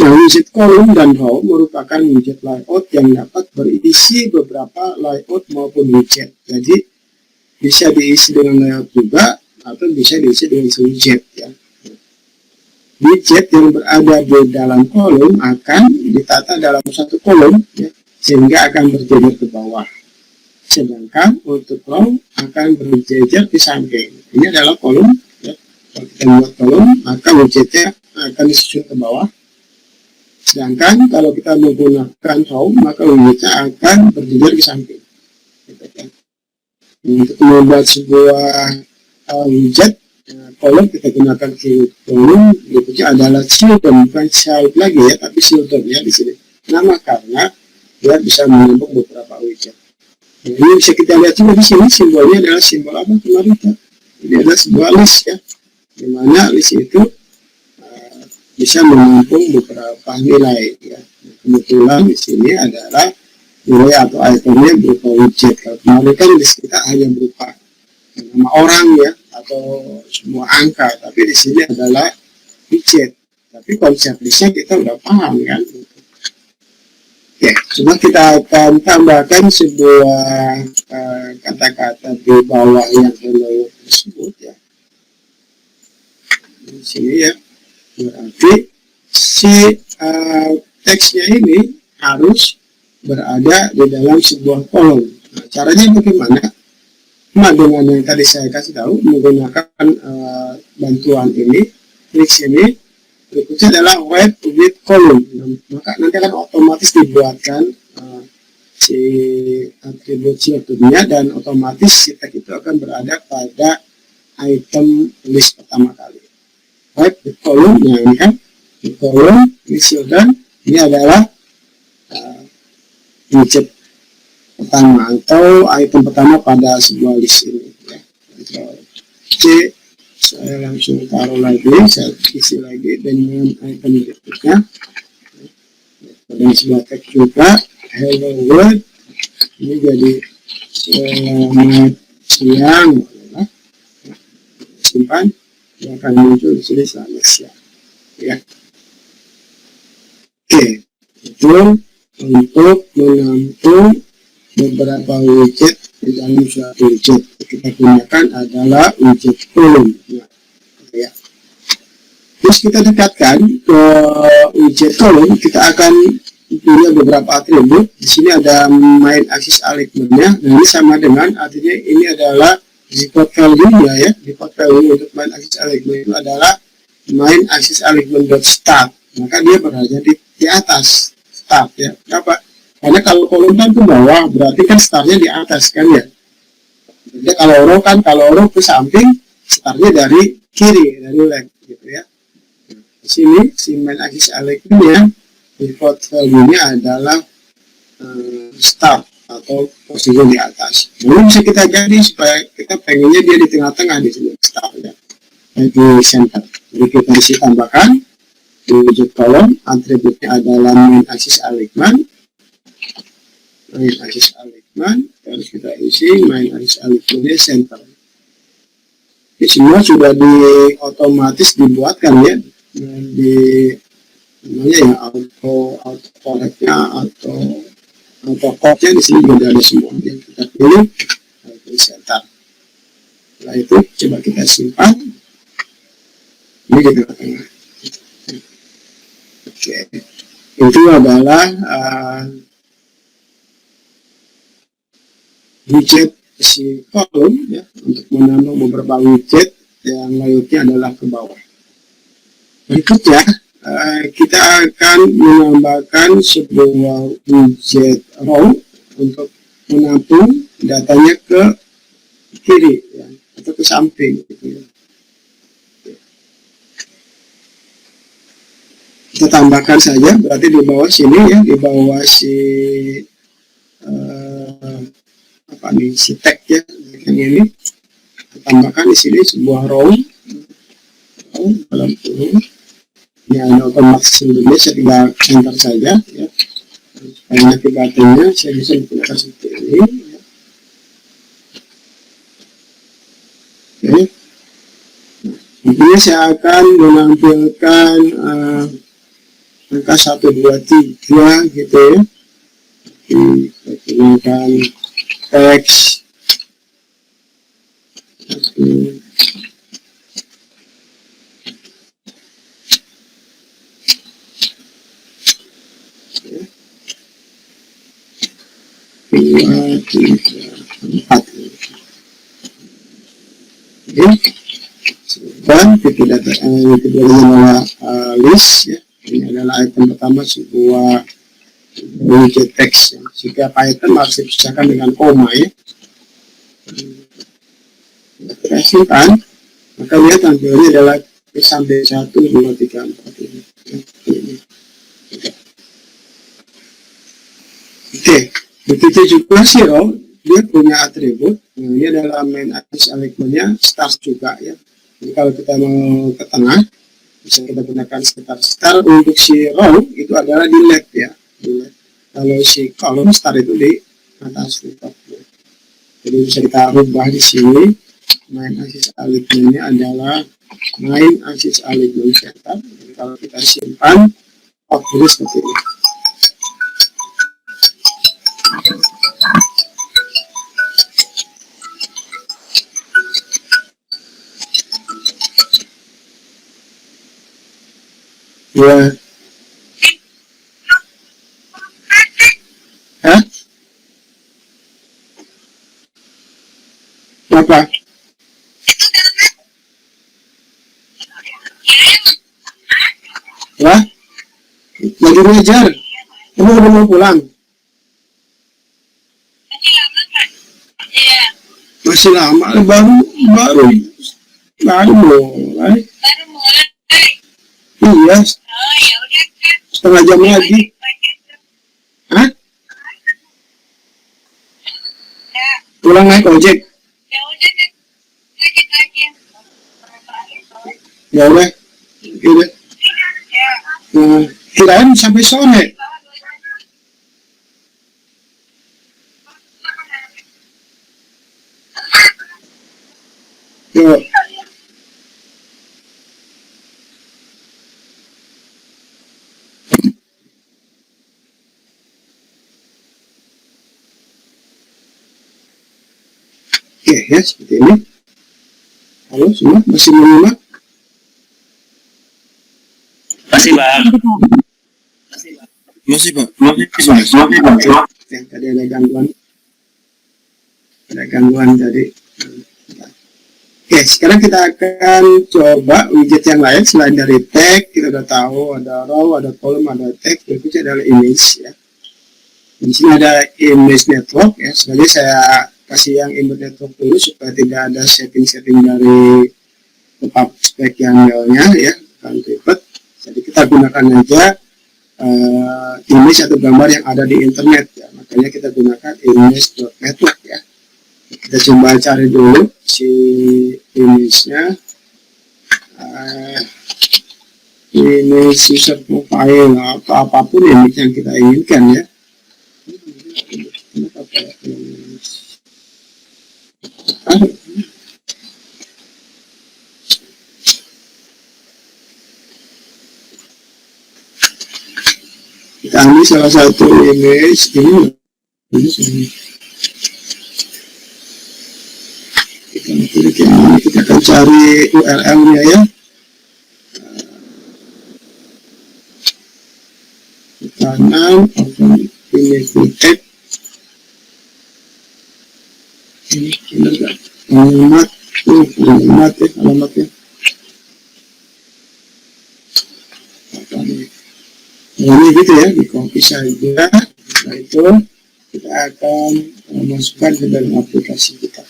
Nah, widget column dan row merupakan widget layout yang dapat berisi beberapa layout maupun widget. Jadi bisa diisi dengan layout juga atau bisa diisi dengan widget ya. Widget yang berada di dalam kolom akan ditata dalam satu kolom ya, sehingga akan berjejer ke bawah. Sedangkan untuk row akan berjejer di samping. Ini adalah kolom ya. Kalau kita buat kolom, maka widgetnya akan disusun ke bawah. Sedangkan kalau kita menggunakan row, maka widgetnya akan berjejer ke samping. Gitu, kan. Untuk membuat sebuah widget kolom, kita gunakan keyword kolom, berikutnya adalah children, bukan child lagi ya, tapi children ya di sini. Nama karena dia bisa menampung beberapa widget. Nah, ini bisa kita lihat juga di sini, simbolnya adalah simbol apa kemarin? Ini adalah sebuah list ya, di mana list itu bisa menampung beberapa nilai ya. Kebetulan di sini adalah nilai atau itemnya berupa widget. Kalau kemarin kan list kita hanya berupa nama orang ya, atau semua angka, tapi di sini adalah widget. Tapi konsep listnya kita udah paham kan. Oke, coba kita akan tambahkan sebuah kata-kata di bawah yang hello tersebut ya. Di sini ya, berarti si teksnya ini harus berada di dalam sebuah kolom. Nah, caranya bagaimana? Nah, dengan yang tadi saya kasih tahu, menggunakan bantuan ini, klik sini, berikutnya adalah white width column. Maka nanti akan otomatis dibuatkan si atribut children-nya, dan otomatis si tag itu akan berada pada item list pertama kali. White width column, nah ini kan, di column, ini children, ini adalah widget pertama atau item pertama pada sebuah list ini ya. Oke, saya langsung taruh lagi, saya isi lagi dengan item berikutnya dan sebuah tag juga, hello world, ini jadi selamat siang ya. Simpan, yang akan muncul di sini selamat siang ya. Oke, itu untuk menampung beberapa widget di dalam suatu widget. Kita gunakan adalah widget kolom ya. Terus kita dekatkan ke widget kolom, kita akan punya beberapa atribut. Di sini ada main axis alignment-nya. Nah, ini sama dengan, artinya ini adalah default value-nya ya. Default value untuk main axis alignment itu adalah main axis alignment.start. Maka dia berada di atas start ya. Kenapa? Karena kalau kolom kan ke bawah, berarti kan startnya di atas kan ya. Jadi kalau row ke samping, startnya dari kiri, dari left gitu ya. Di sini si main axis alignment-nya default value-nya adalah start atau posisi di atas. Lalu bisa kita ganti supaya kita pengennya dia di tengah-tengah di sini start ya, di center. Jadi kita isi tambahkan di widget kolom, atributnya adalah main axis alignment. Main axis alignment, terus kita isi main axis alignment-nya center. Ini semua sudah otomatis dibuatkan ya, di namanya ya auto correct-nya atau code-nya di sini juga ada semua yang kita pilih di center. Setelah itu coba kita simpan. Ini di tengah-tengah. Oke, itu adalah widget si kolom ya, untuk menambah beberapa widget yang layoutnya adalah ke bawah. Berikutnya kita akan menambahkan sebuah widget row untuk menampung datanya ke kiri ya, atau ke samping gitu ya. Kita tambahkan saja, berarti di bawah sini ya, di bawah si si tag ya, yang ini kita tambahkan di sini sebuah row dalam kurung. Ini ada otomatis sebelumnya, saya tinggal enter saja ya. Supaya nanti buttonnya saya bisa menggunakan seperti ini ya. Oke. Intinya saya akan menampilkan angka 1, 2, 3 gitu ya. Kita gunakan teks dan titik data kedua adalah list ya. Ini adalah item pertama sebuah widget teks ya. Setiap item harus dipisahkan dengan koma ya. Kita simpan, maka lihat tampilannya adalah sampai 1, 2, 3, 4 ini. Oke, begitu juga si row, dia punya atribut. Nah, ini adalah main axis alignment-nya start juga ya. Jadi kalau kita mau ke tengah, bisa kita gunakan start. Untuk si row itu adalah di left ya, di left. Kalau si column start itu di atas di top. Jadi bisa kita rubah di sini. Main axis alignment-nya adalah main axis alignment center. Jadi kalau kita simpan, output seperti ini. Ya. Hah? Apa? Wah, lagi belajar. Kamu udah mau pulang? Masih lama, baru mulai. Iya. Setengah jam lagi. Hah? Pulang naik ojek. Ya udah. Udah. Nah, kirain sampai sore. Yuk. Oke ya, seperti ini. Halo semua, masih menyimak? Masih, Bang. Masih, Pak. Masih. Yang tadi ada gangguan. Ada gangguan tadi. Oke, sekarang kita akan coba widget yang lain selain dari tag. Kita udah tahu ada row, ada column, ada tag. Berikutnya adalah image ya. Di sini ada image network ya. Sebenarnya saya kasih yang input network dulu supaya tidak ada setting-setting dari spek yang mailnya ya, kan ribet. Jadi kita gunakan aja image atau gambar yang ada di internet ya, makanya kita gunakan image.network ya. Kita coba cari dulu si image-nya, image user profile atau apapun image yang kita inginkan ya. Kita ambil salah satu image ini. Kita akan cari URL-nya ya. Di kanan, open image tag. Ini benar nggak? Alamatnya. Ini gitu ya, di copy saja. Setelah itu kita akan masukkan ke dalam aplikasi kita.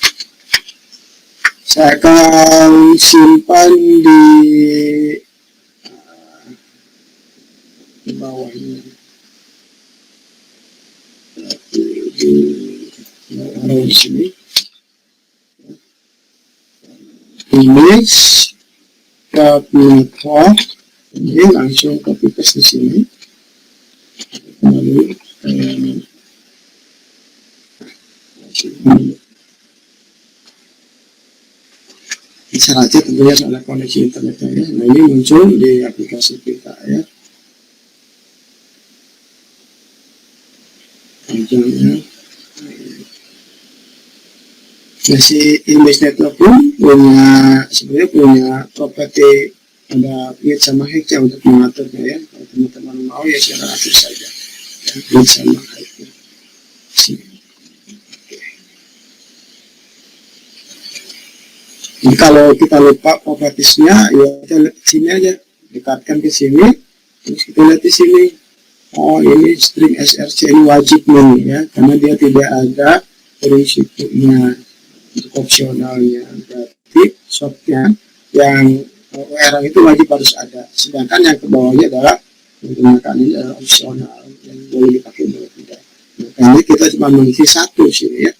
Saya akan simpan di bawah ini. Di sini. Image network. Ini langsung copy paste di sini. Lalu syaratnya tentunya ada koneksi internetnya ya. Nah ini muncul di aplikasi kita ya. Panjangnya. Nah si image network pun sebenarnya punya properti ada width sama height ya untuk mengaturnya ya. Kalau teman-teman mau ya secara atur saja ya, width sama height-nya. Jadi kalau kita lupa propertiesnya ya kita lihat di sini aja, dekatkan ke sini, terus kita lihat di sini. Oh ini string src ini wajib nih ya, karena dia tidak ada risikonya untuk opsionalnya. Berarti shortnya yang URL itu wajib harus ada, sedangkan yang ke bawahnya adalah menggunakan ini adalah opsional yang boleh dipakai boleh tidak. Makanya kita cuma mengisi satu sini ya,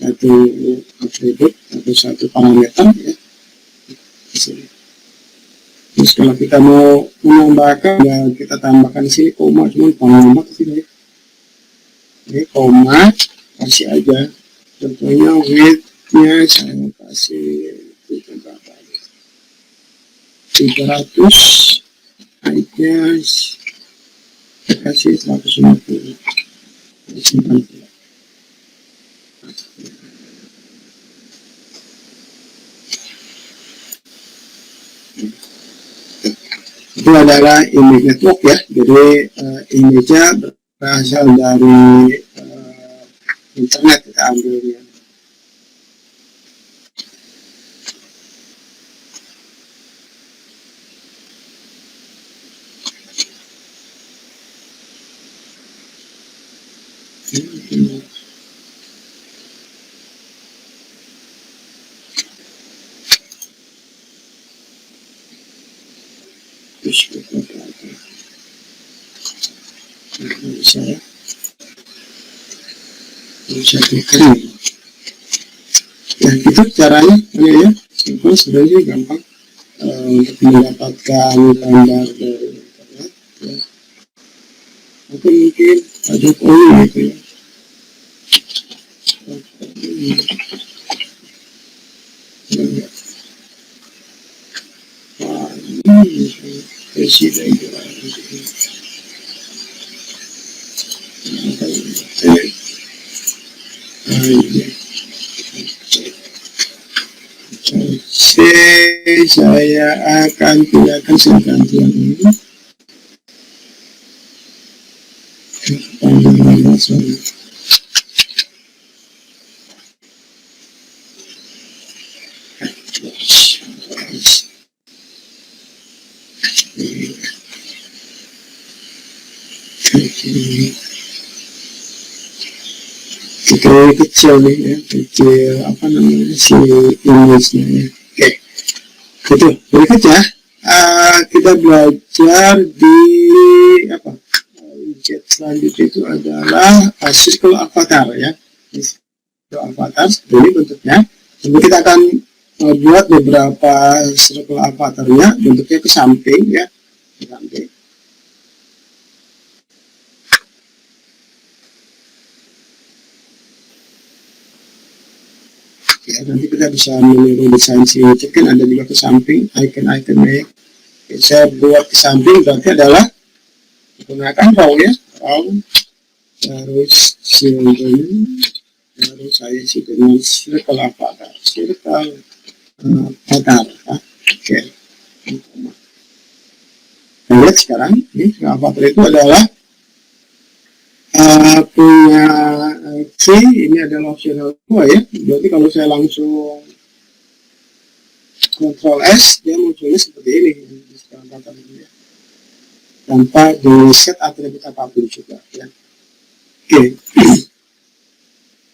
satu atribut atau satu parameter ya di sini. Terus kalau kita mau menambahkan ya kita tambahkan di sini koma, cuma tambah ke sini ya. Ini koma kasih aja, contohnya width-nya saya kasih 300, height-nya saya kasih 150. Simpan. Itu adalah image network ya, jadi image-nya berasal dari internet kita ambilnya. Bisa diklik. Ya itu caranya ya, simpel sebenarnya gampang untuk mendapatkan gambar dari internet ya. Atau mungkin ada Jokowi gitu ya. Wah ini presiden saya akan pindahkan ganti yang ini panjang sorry. Oke, kecil nih ya, kecil apa namanya si image-nya ya. Oke, itu berikutnya kita belajar di apa? Widget selanjutnya itu adalah circle avatar ya. Circle avatar seperti ini bentuknya. Jadi kita akan buat beberapa circle avatarnya, bentuknya ke samping ya, ke samping. Ya, nanti kita bisa meniru desain si widget, kan ada juga ke samping icon-iconnya. Saya buat ke samping berarti adalah menggunakan raw ya, raw, terus children, terus saya isi dengan circle avatar, avatar. Oke. Nah, lihat sekarang ini avatar itu adalah punya key, ini adalah optional 2 ya. Berarti kalau saya langsung Ctrl S, dia munculnya seperti ini di sekarang avatar ini ya, tanpa di set atribut apapun juga ya. Oke.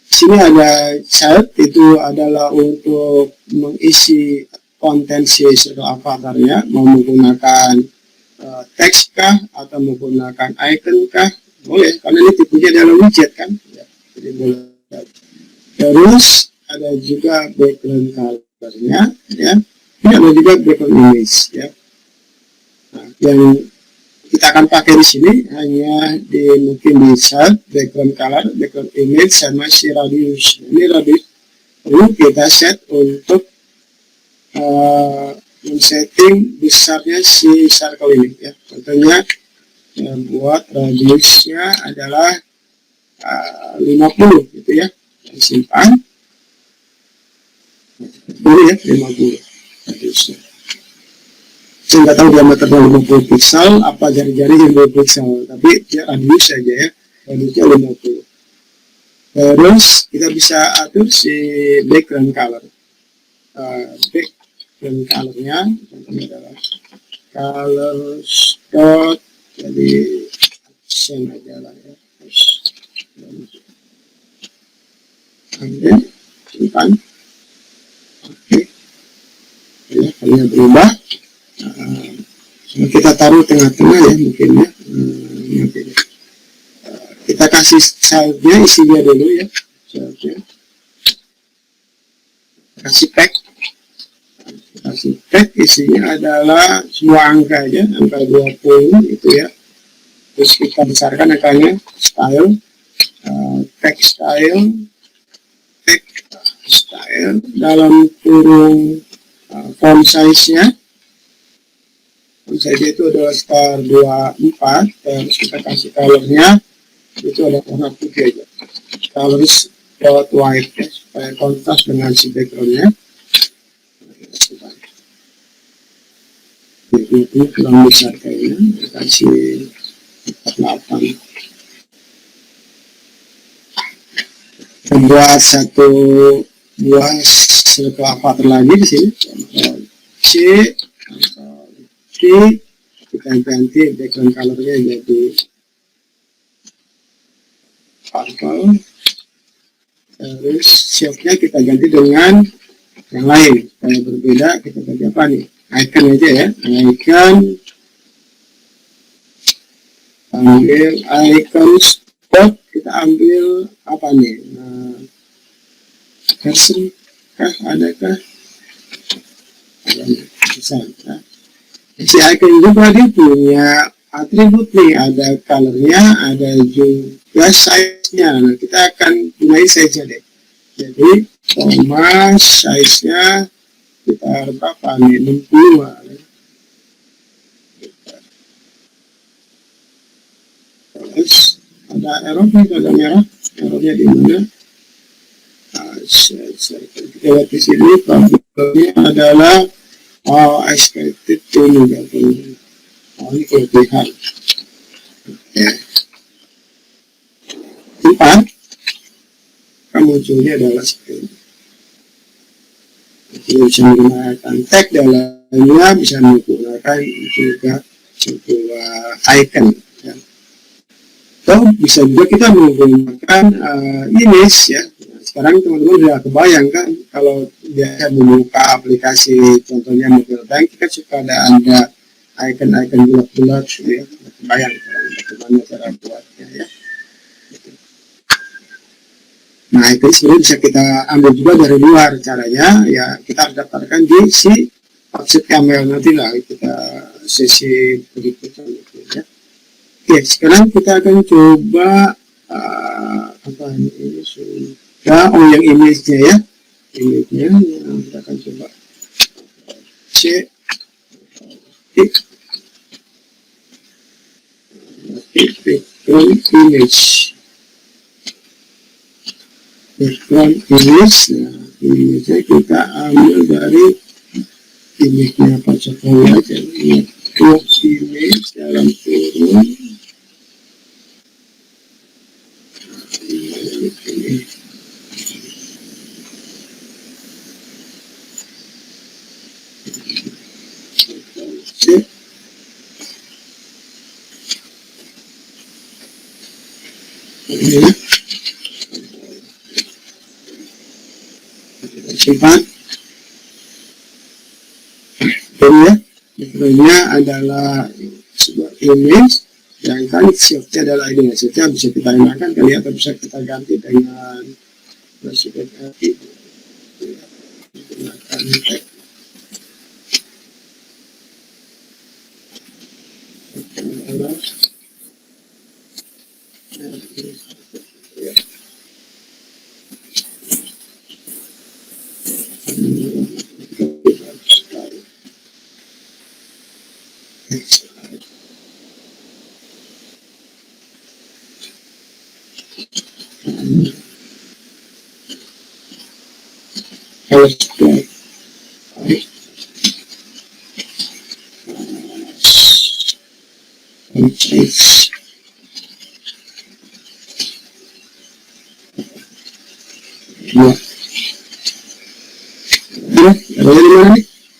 Sini ada child, itu adalah untuk mengisi konten si circle avatar ya, mau menggunakan teks kah atau menggunakan icon kah, boleh, karena ini tipenya adalah widget kan ya, jadi boleh. Terus ada juga background colornya ya, ini ada juga background image ya. Nah, yang kita akan pakai di sini hanya mungkin di child, background color, background image, sama si radius. Ini radius perlu kita set untuk men-setting besarnya si circle ini ya. Contohnya buat radiusnya adalah 50 gitu ya, dan simpan. Boleh ya 50 radiusnya. Saya nggak tahu diameternya 50 pixel apa jari-jari yang 50 pixel, tapi dia radius saja ya, radiusnya 50. Terus kita bisa atur si background color. Background colornya contohnya adalah color dot, jadi accent aja lah ya, ambil simpan. Oke ya, kalau berubah kita taruh tengah-tengah ya mungkin ya. Kita kasih salesnya, isinya dulu ya, salesnya kasih tag, isinya adalah semua angka aja, angka 20 itu ya. Terus kita besarkan angkanya, style, tag style dalam kurung font size-nya. Font size itu adalah star 24, terus kita kasih color-nya itu ada warna putih aja, colors dot white ya, supaya kontras dengan si background-nya. Ini kurang besar kayaknya, kita kasih 48. Membuat satu buah circle avatar lagi di sini, C, kita ganti background color-nya jadi purple. Terus shape-nya kita ganti dengan yang lain supaya berbeda. Kita ganti apa nih, icon aja ya, icon, ambil icon spot, kita ambil apa nih, cursor kah, adakah, bisa ya. Si icon juga dia punya atribut nih, ada colornya, ada juga size-nya. Nah, kita akan mulai size-nya deh. Jadi size-nya kita berapa nih, 60 ya. Terus ada error-nya, ada merah, error-nya di mana? Kita lihat di sini, problemnya adalah expected to ini kelebihan ya. Simpan, munculnya adalah seperti ini. Kita bisa menggunakan tag dalamnya, bisa menggunakan juga sebuah icon ya. Atau bisa juga kita menggunakan image ya. Nah, sekarang teman-teman sudah kebayang kan kalau dia membuka aplikasi contohnya mobile bank, kita suka ada icon-icon bulat-bulat ya. Kebayang bagaimana cara buatnya ya. Nah itu sebenarnya bisa kita ambil juga dari luar, caranya ya kita harus daftarkan di si website Camel, nanti lah kita sesi berikutnya gitu ya. Oke, sekarang kita akan coba apa ini sudah yang image-nya ya, image-nya yang kita akan coba cek background image. Background image, nah image-nya kita ambil dari image-nya Pak Jokowi aja, image dalam kurung simpan. Background-nya adalah sebuah image yang kan shift-nya adalah ini, shift-nya bisa kita hilangkan kali atau bisa kita ganti dengan presiden RI menggunakan tag.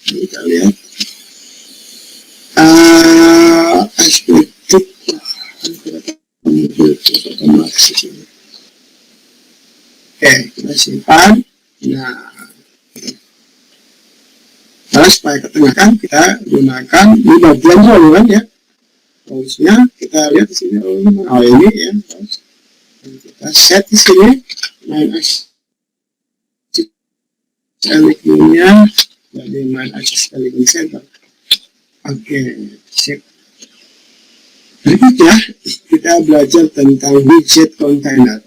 Kita lihat ekspektif otomatis. Oke, kita simpan. Nah, karena supaya ketengahkan kita gunakan di bagian roll kan ya. Terusnya kita lihat di sini oh ini ya. Kita set di sini main selignya jadi main access selignya center. Oke, sip. Berikutnya kita belajar tentang widget container.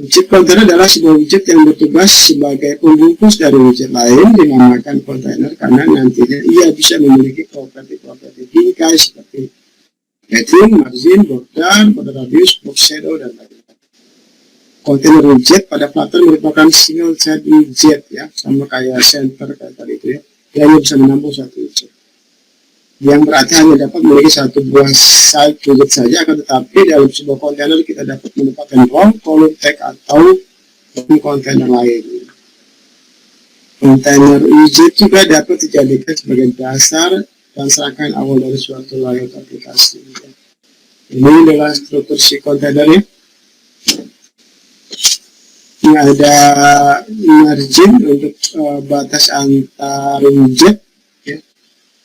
Widget container adalah sebuah widget yang bertugas sebagai pembungkus dari widget lain, dinamakan container karena nantinya ia bisa memiliki properti-properti bingkai seperti padding, margin, border radius, box shadow, dan lain-lain. Container widget pada Flutter merupakan single side widget ya, sama kayak center kayak tadi itu ya, yang bisa menampung satu widget. Yang berarti hanya dapat memiliki satu buah side widget saja, akan tetapi dalam sebuah kontainer kita dapat menempatkan row, column, tag, atau kontainer lain. Kontainer widget juga dapat dijadikan sebagai dasar dan serangkaian awal dari suatu layout aplikasi. Ini adalah struktur si kontainernya. Ini ada margin untuk batas antar widget.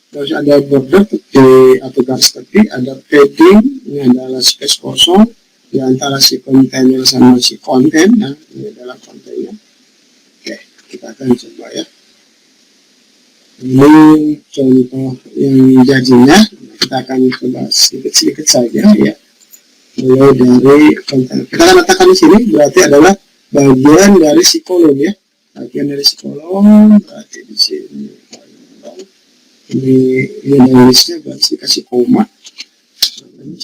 Terus ada border tepi atau garis tepi, ada padding, ini adalah space kosong di antara si kontainer sama si konten, nah ini adalah kontennya. Oke, kita akan coba ya. Ini contoh yang jadinya, kita akan coba sedikit-sedikit saja ya. Mulai dari konten, kita akan letakkan di sini, berarti adalah bagian dari si kolom ya. Bagian dari si kolom, berarti di sini. Ini nulisnya berarti kasih koma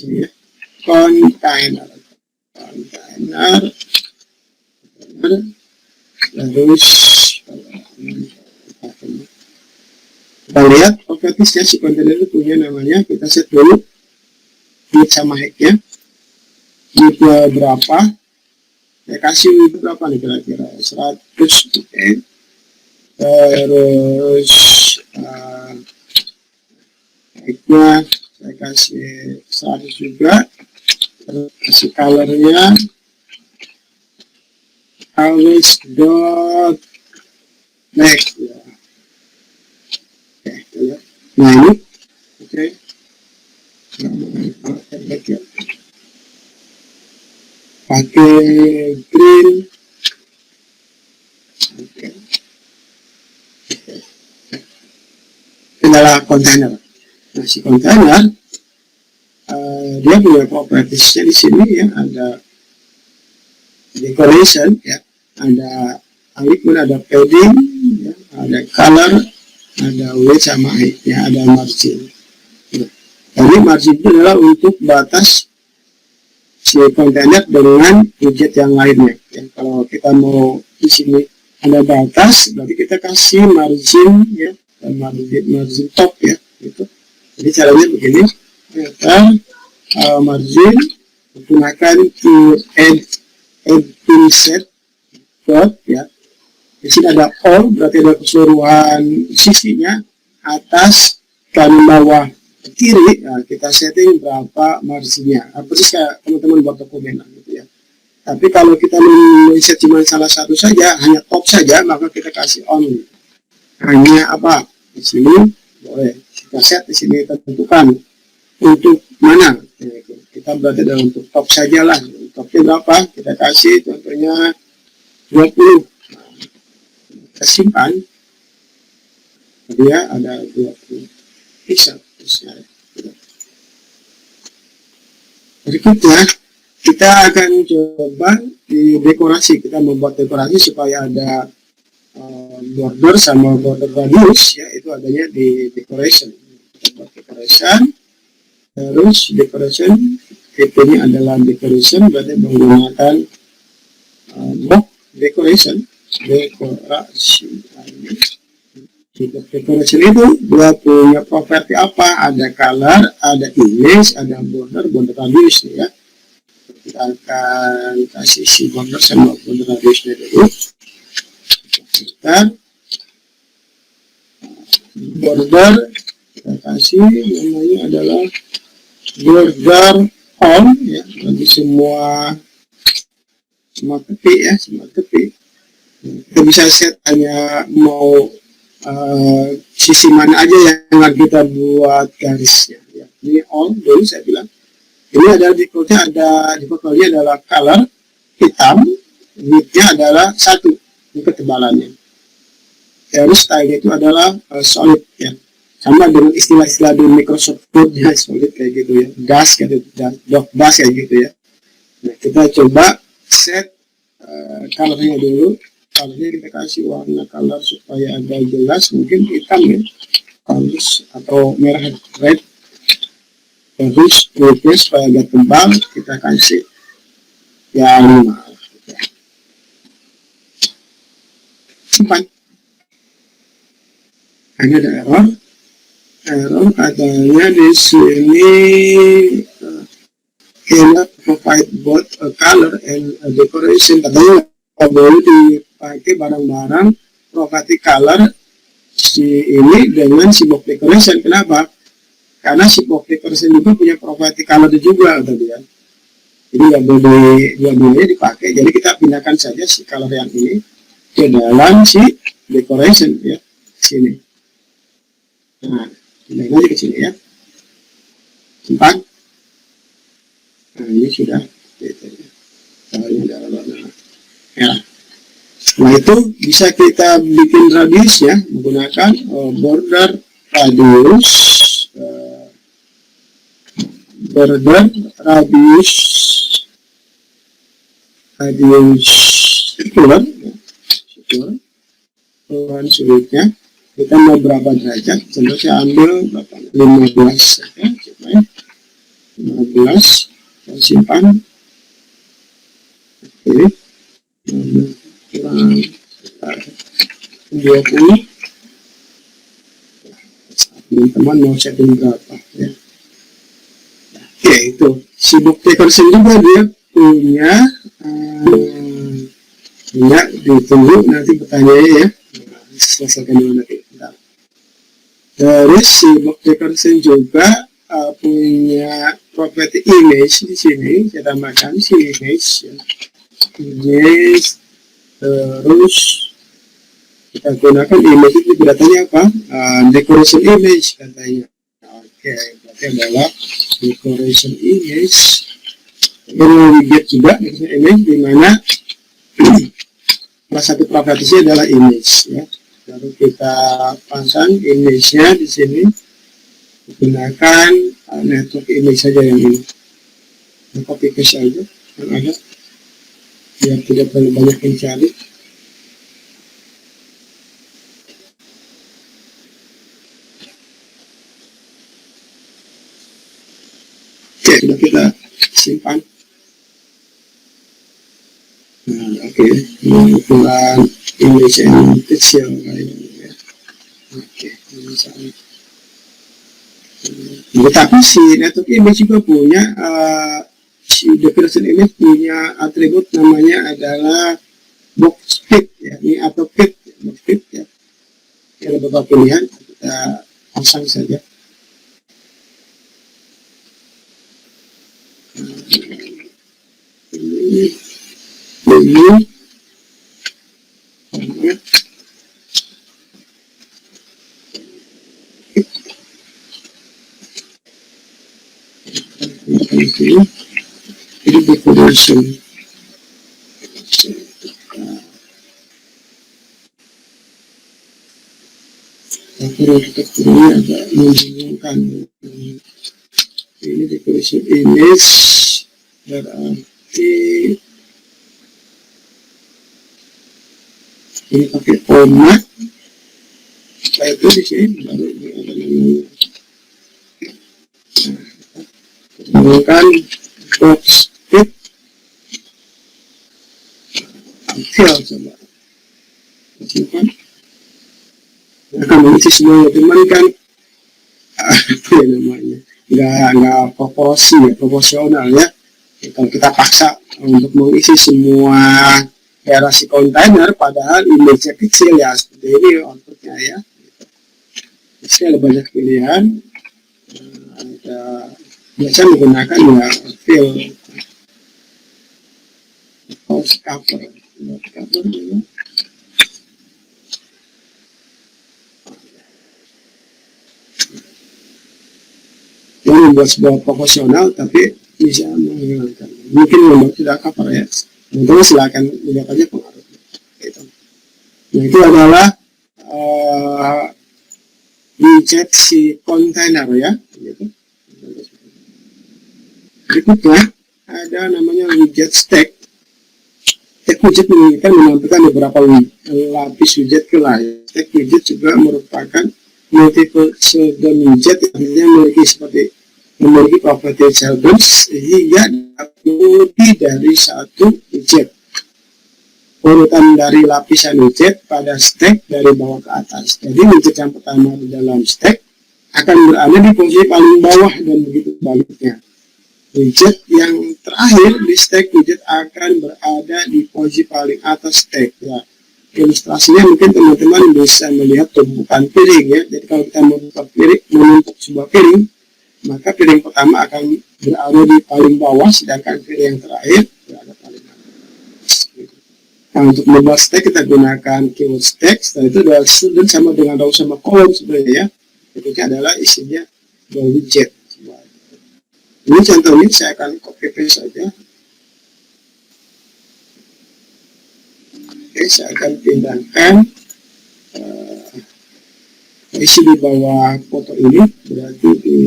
ya. Kontainer terus kita lihat propertiesnya si kontainer itu punya namanya, kita set dulu width sama height-nya, width-nya berapa, saya kasih width berapa nih kira-kira 100 oke. Terus height-nya saya kasih 100 juga, terus kasih colornya always dot next ya. Oke, nah ini oke. Pakai green. Oke. Adalah kontainer. Nah, si kontainer dia punya propertiesnya di sini ya, ada decoration ya, ada pun ada padding ya, ada color, ada width sama height ya, ada margin. Nah, jadi margin itu adalah untuk batas si kontainer dengan widget yang lainnya ya. Kalau kita mau di sini ada batas, berarti kita kasih margin ya, margin top ya gitu. Jadi caranya begini, kita margin menggunakan to add inset dot ya. Di sini ada all, berarti ada keseluruhan sisinya, atas kanan bawah kiri. Nah, kita setting berapa marginnya, persis kayak teman-teman buat dokumen gitu ya. Tapi kalau kita men-set cuma salah satu saja, hanya top saja, maka kita kasih on. Hanya apa? Di sini boleh kita set, di sini kita tentukan untuk mana. Kita berarti adalah untuk top saja lah. Topnya berapa? Kita kasih contohnya 20. Nah, kita simpan. Dia ada 20 pixel. Berikutnya kita akan coba di dekorasi. Kita membuat dekorasi supaya ada border sama border radius ya, itu adanya di decoration. Kita buat decoration, terus decoration ini adalah decoration, berarti menggunakan box decoration. Decoration itu dia punya properti apa? Ada color, ada image, ada border radius ya. Kita akan kasih si border sama border radiusnya dulu. Kita border kita kasih namanya adalah border all ya, bagi semua tepi ya, semua tepi. Kita bisa set hanya mau sisi mana aja yang kita buat garisnya ya. Ini all dulu saya bilang. Ini adalah defaultnya adalah color hitam, widthnya adalah 1, ini ketebalannya. Terus style itu adalah solid ya, sama dengan istilah-istilah di Microsoft Word-nya, solid kayak gitu ya, gas kayak gitu, gas kayak gitu ya. Nah, kita coba set colornya dulu. Colornya kita kasih warna color supaya agak jelas, mungkin hitam ya, halus atau merah red. Terus widthnya supaya agak tebal kita kasih ya 5. Simpan. Hanya ada error katanya di sini cannot provide both a color and a decoration. Katanya boleh dipakai barang-barang properti color si ini dengan si box decoration. Kenapa? Karena si box decoration juga punya properti color juga tadi ya. Jadi nggak boleh dua-duanya dipakai. Jadi kita pindahkan saja si color yang ini ke dalam si decoration ya, sini. Nah, pindahin aja ke sini ya. Simpan. Nah, ini sudah. Ya. Setelah itu bisa kita bikin radius ya, menggunakan border radius. Border radius circular ya, circular sulitnya kita mau berapa derajat, contoh saya ambil 15 ya, coba ya, 15 saya simpan. Oke, kurang 20. Teman-teman mau setting berapa ya. Oke, itu si box decoration juga dia punya ditunggu nanti pertanyaannya ya. Selesaikan dulu nanti. Bentar. Terus si box decoration juga punya property image di sini. Saya tambahkan si image, ya. Image, terus kita gunakan image itu datanya apa? Decoration image katanya. Oke, berarti adalah decoration image. Ini widget juga decoration image, di mana salah satu propertinya adalah image, ya. Lalu kita pasang image-nya di sini, gunakan network image saja yang ini. Copy paste saja yang ada, biar tidak terlalu banyak yang cari. Oke, sudah kita simpan. Nah, oke, ukuran image yang kecil kayaknya, ya. Oke, misalnya. Tetapi si network image juga punya si decoration image punya atribut namanya adalah box fit, ya, ini atau fit, box fit, ya. Ada beberapa pilihan, kita pasang saja. Ini decoration. Arsitekturnya agak membingungkan. Ini decoration image berarti ini pakai format. Setelah itu di sini baru ini ada namanya. Menggunakan box fit fill, coba simpan. Akan mengisi semuanya, cuman kan apa ya namanya, nggak proporsional, ya. Kalau kita paksa untuk mengisi semua daerah si kontainer, padahal image-nya kecil, ya, seperti ini outputnya, ya. Jadi ada banyak pilihan. Ada biasa menggunakan, ya, fill house cover, ya. Yang membuat sebuah proporsional, tapi bisa menghilangkan. Mungkin membuat tidak cover, ya. Tentunya silakan lihat aja pengaruhnya. Gitu. Nah, itu adalah widget si kontainer, ya. Gitu. Berikutnya ada namanya widget stack. Stack widget menampilkan beberapa lapis widget ke lain. Stack widget juga merupakan multiple children widget yang memiliki property children sehingga lebih dari satu widget. Urutan dari lapisan widget pada stack dari bawah ke atas. Jadi widget yang pertama di dalam stack akan berada di posisi paling bawah dan begitu baliknya. Widget yang terakhir di stack widget akan berada di posisi paling atas stack, ya. Ilustrasinya mungkin teman-teman bisa melihat tumpukan piring, ya. Jadi kalau kita menumpuk sebuah piring, maka piring pertama akan berada di paling bawah, sedangkan piring yang terakhir berada paling atas. Nah, untuk membuat stack kita gunakan keyword stack. Setelah itu adalah student sama dengan row sama column sebenarnya, ya. Berikutnya adalah isinya dua widget. Ini contohnya saya akan copy paste saja. Oke, saya akan pindahkan isi di bawah foto ini, berarti di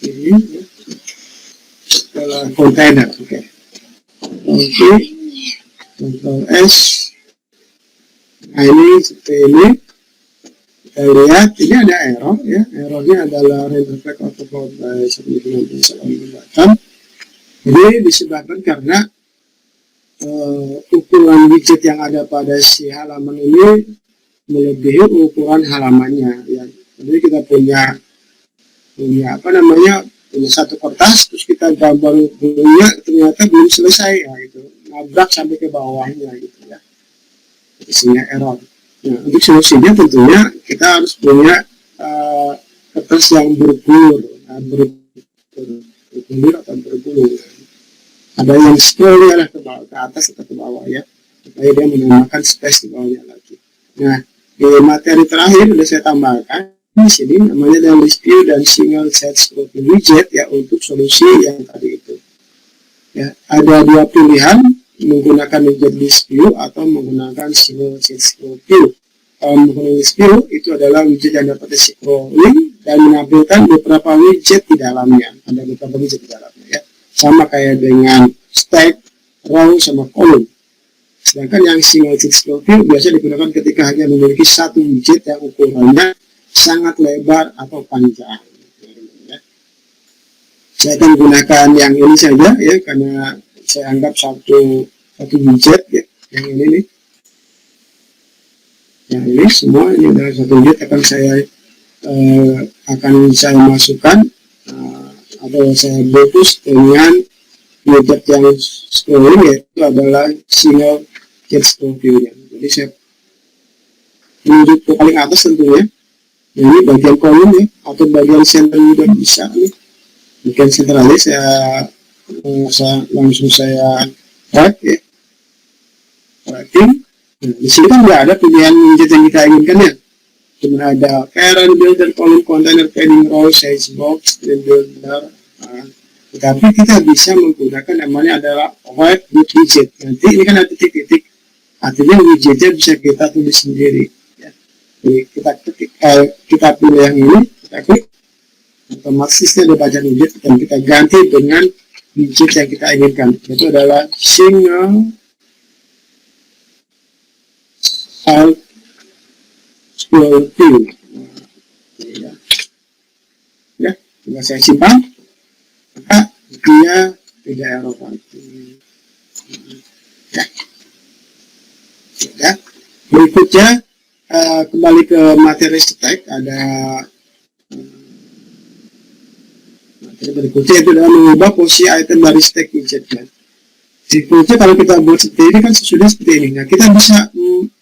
ini, ya. Setelah kontainer. Oke. Oke. Ctrl S. Nah, ini seperti ini. Kita lihat ini ada error, ya. Errornya adalah render flag autocode by 19.16. Jadi disebabkan karena ukuran widget yang ada pada si halaman ini melebihi ukuran halamannya, ya. Jadi kita punya apa namanya, punya satu kertas, terus kita gambar punya ternyata belum selesai, ya, gitu, nabrak sampai ke bawahnya, gitu, ya. Isinya error. Nah, untuk solusinya tentunya kita harus punya kertas yang bergulur. bergulir atau bergulung. Ada yang scroll arah ke bawah, ke atas atau ke bawah ya, supaya dia menambahkan space di bawahnya lagi. Nah, di materi terakhir sudah saya tambahkan di sini namanya dan dispute dan single set scoping widget ya untuk solusi yang tadi itu. Ya, ada dua pilihan menggunakan widget dispute atau menggunakan single set scoping. Menggunakan dispute itu adalah widget yang dapat scrolling dan menampilkan beberapa widget di dalamnya. Ada beberapa widget di dalamnya ya. Sama kayak dengan stack, row, sama column. Sedangkan yang single set scoping biasa digunakan ketika hanya memiliki satu widget yang ukurannya sangat lebar atau panjang. Saya akan gunakan yang ini saja ya, karena saya anggap satu widget ya, yang ini nih. Yang ini semua ini adalah satu widget akan saya masukkan atau saya bungkus dengan widget yang scrolling, yaitu adalah single set scrolling. Jadi saya tunjuk ke paling atas tentunya. Ini bagian kolom ya, atau bagian center juga bisa nih. Bagian sentralis langsung saya drag ya, dragging. Nah, di sini kan nggak ada pilihan widget yang kita inginkan ya. Cuma ada parent, builder, column, container, padding, row, size box, screen builder. Tetapi kita bisa menggunakan namanya adalah white widget. Nanti ini kan ada titik-titik, artinya widgetnya bisa kita tulis sendiri. Jadi kita pilih yang ini, kita klik, otomatis ada bacaan widget dan kita ganti dengan widget yang kita inginkan. Itu adalah single alt scroll view. Ya, jika saya simpan, maka dia tidak error lagi. Ya, berikutnya. Kembali ke materi stack, ada materi berikutnya itu adalah mengubah posisi item dari stack widgetnya. Berikutnya kalau kita buat seperti ini kan sudah seperti ini. Nah, kita bisa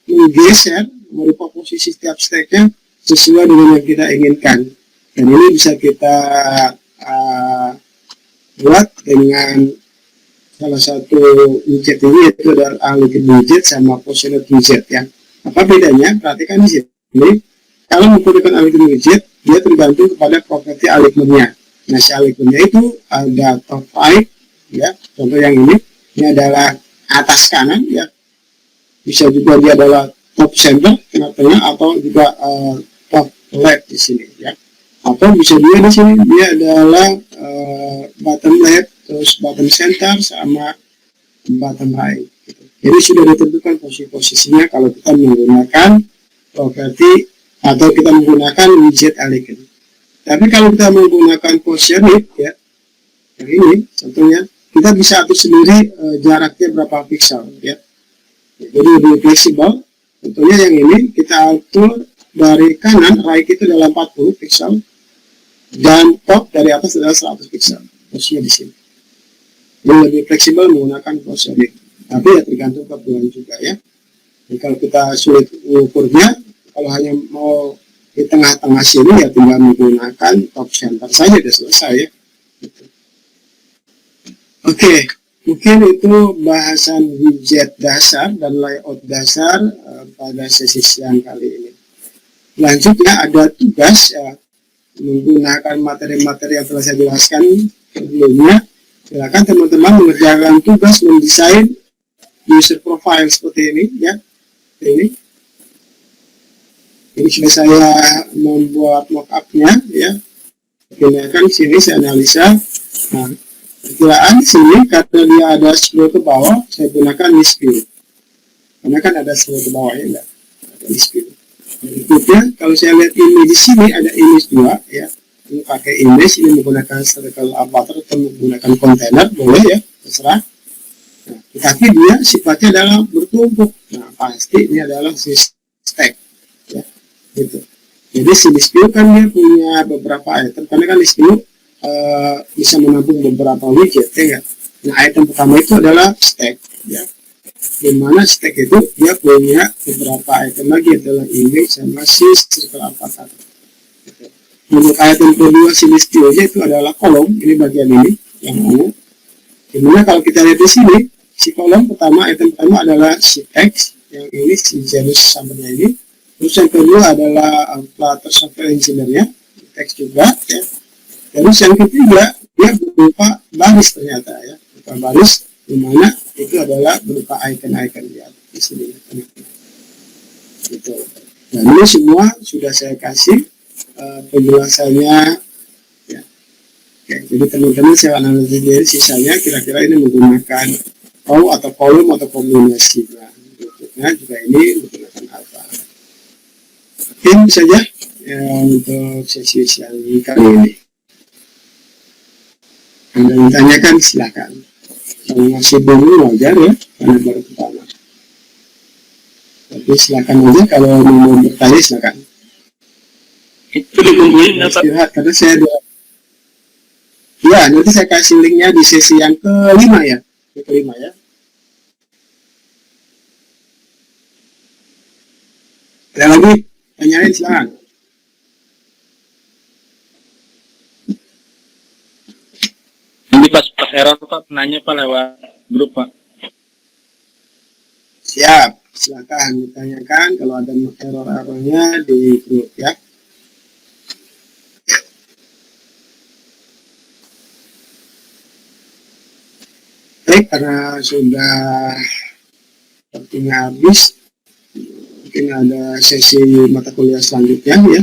menggeser, merubah posisi setiap stacknya sesuai dengan yang kita inginkan. Dan ini bisa kita buat dengan salah satu widget ini, yaitu adalah allocated widget sama positioned widget ya. Apa bedanya? Perhatikan di sini. Kalau menggunakan allocated widget, dia tergantung kepada properti alignment-nya. Nah, si alignment-nya itu ada top right, ya. Contoh yang ini adalah atas kanan, ya. Bisa juga dia adalah top center, tengah-tengah, atau juga top left di sini, ya. Atau bisa juga di sini dia adalah bottom left, terus bottom center, sama bottom right. Jadi sudah ditentukan posisinya kalau kita menggunakan properti atau kita menggunakan widget elegant. Tapi kalau kita menggunakan positioning ya, yang ini contohnya kita bisa atur sendiri jaraknya berapa pixel ya. Jadi lebih fleksibel. Contohnya yang ini kita atur dari kanan right itu adalah 40 pixel dan top dari atas adalah 100 pixel. Posisinya di sini. Jadi lebih fleksibel menggunakan positioning. Tapi ya tergantung kebutuhan juga ya. Jadi kalau kita sulit ukurnya, kalau hanya mau di tengah-tengah sini ya tinggal menggunakan top center saja, sudah selesai ya. Oke, mungkin itu bahasan widget dasar dan layout dasar pada sesi siang kali ini. Selanjutnya ada tugas menggunakan materi-materi yang telah saya jelaskan sebelumnya. Silakan teman-teman mengerjakan tugas mendesain user profile seperti ini ya. Ini sudah saya membuat mockupnya ya. Gunakan sini saya analisa. Nah, perkiraan sini karena dia ada scroll ke bawah, saya gunakan list view. Karena kan ada scroll ke bawah ya, enggak? Ada list view. Berikutnya kalau saya lihat image di sini ada image 2 ya. Ini pakai image, ini menggunakan circle avatar atau menggunakan kontainer boleh ya, terserah. Nah, tetapi dia sifatnya adalah bertumpuk. Nah, pasti ini adalah si stack ya, gitu. Jadi si list view kan dia punya beberapa item, karena kan list view bisa menampung beberapa widget ya. Nah, item pertama itu adalah stack ya, dimana stack itu dia punya beberapa item lagi adalah image sama si circle avatar gitu. Untuk ayat yang kedua silistionya itu adalah kolom, ini bagian ini yang ungu. Dimana kalau kita lihat di sini, si kolom pertama, ayat yang pertama adalah si teks, yang ini si Janus sumbernya ini. Terus yang kedua adalah Plater software engineer-nya, teks juga. Ya. Terus yang ketiga, dia berupa baris ternyata ya, berupa baris, dimana itu adalah berupa icon-icon di sini. Gitu. Dan ini semua sudah saya kasih penjelasannya ya. Oke, jadi teman-teman saya analisis dari sisanya kira-kira ini menggunakan row atau kolom atau kombinasi. Nah, berikutnya juga ini menggunakan apa. Oke, itu saja ya, untuk sesi yang kali ini. Anda yang tanyakan silakan. Kalau masih bingung wajar ya, karena baru pertama. Tapi silakan aja kalau mau bertanya silakan. Itu dikumpulin apa? Istirahat karena saya ada. Ya, nanti saya kasih linknya di sesi yang kelima ya. Yang kelima ya. Ada lagi? Tanyain silakan. Nanti pas error Pak, nanya Pak lewat grup Pak. Siap, silakan ditanyakan kalau ada error-errornya di grup ya. Baik, karena sudah waktunya habis, mungkin ada sesi mata kuliah selanjutnya ya.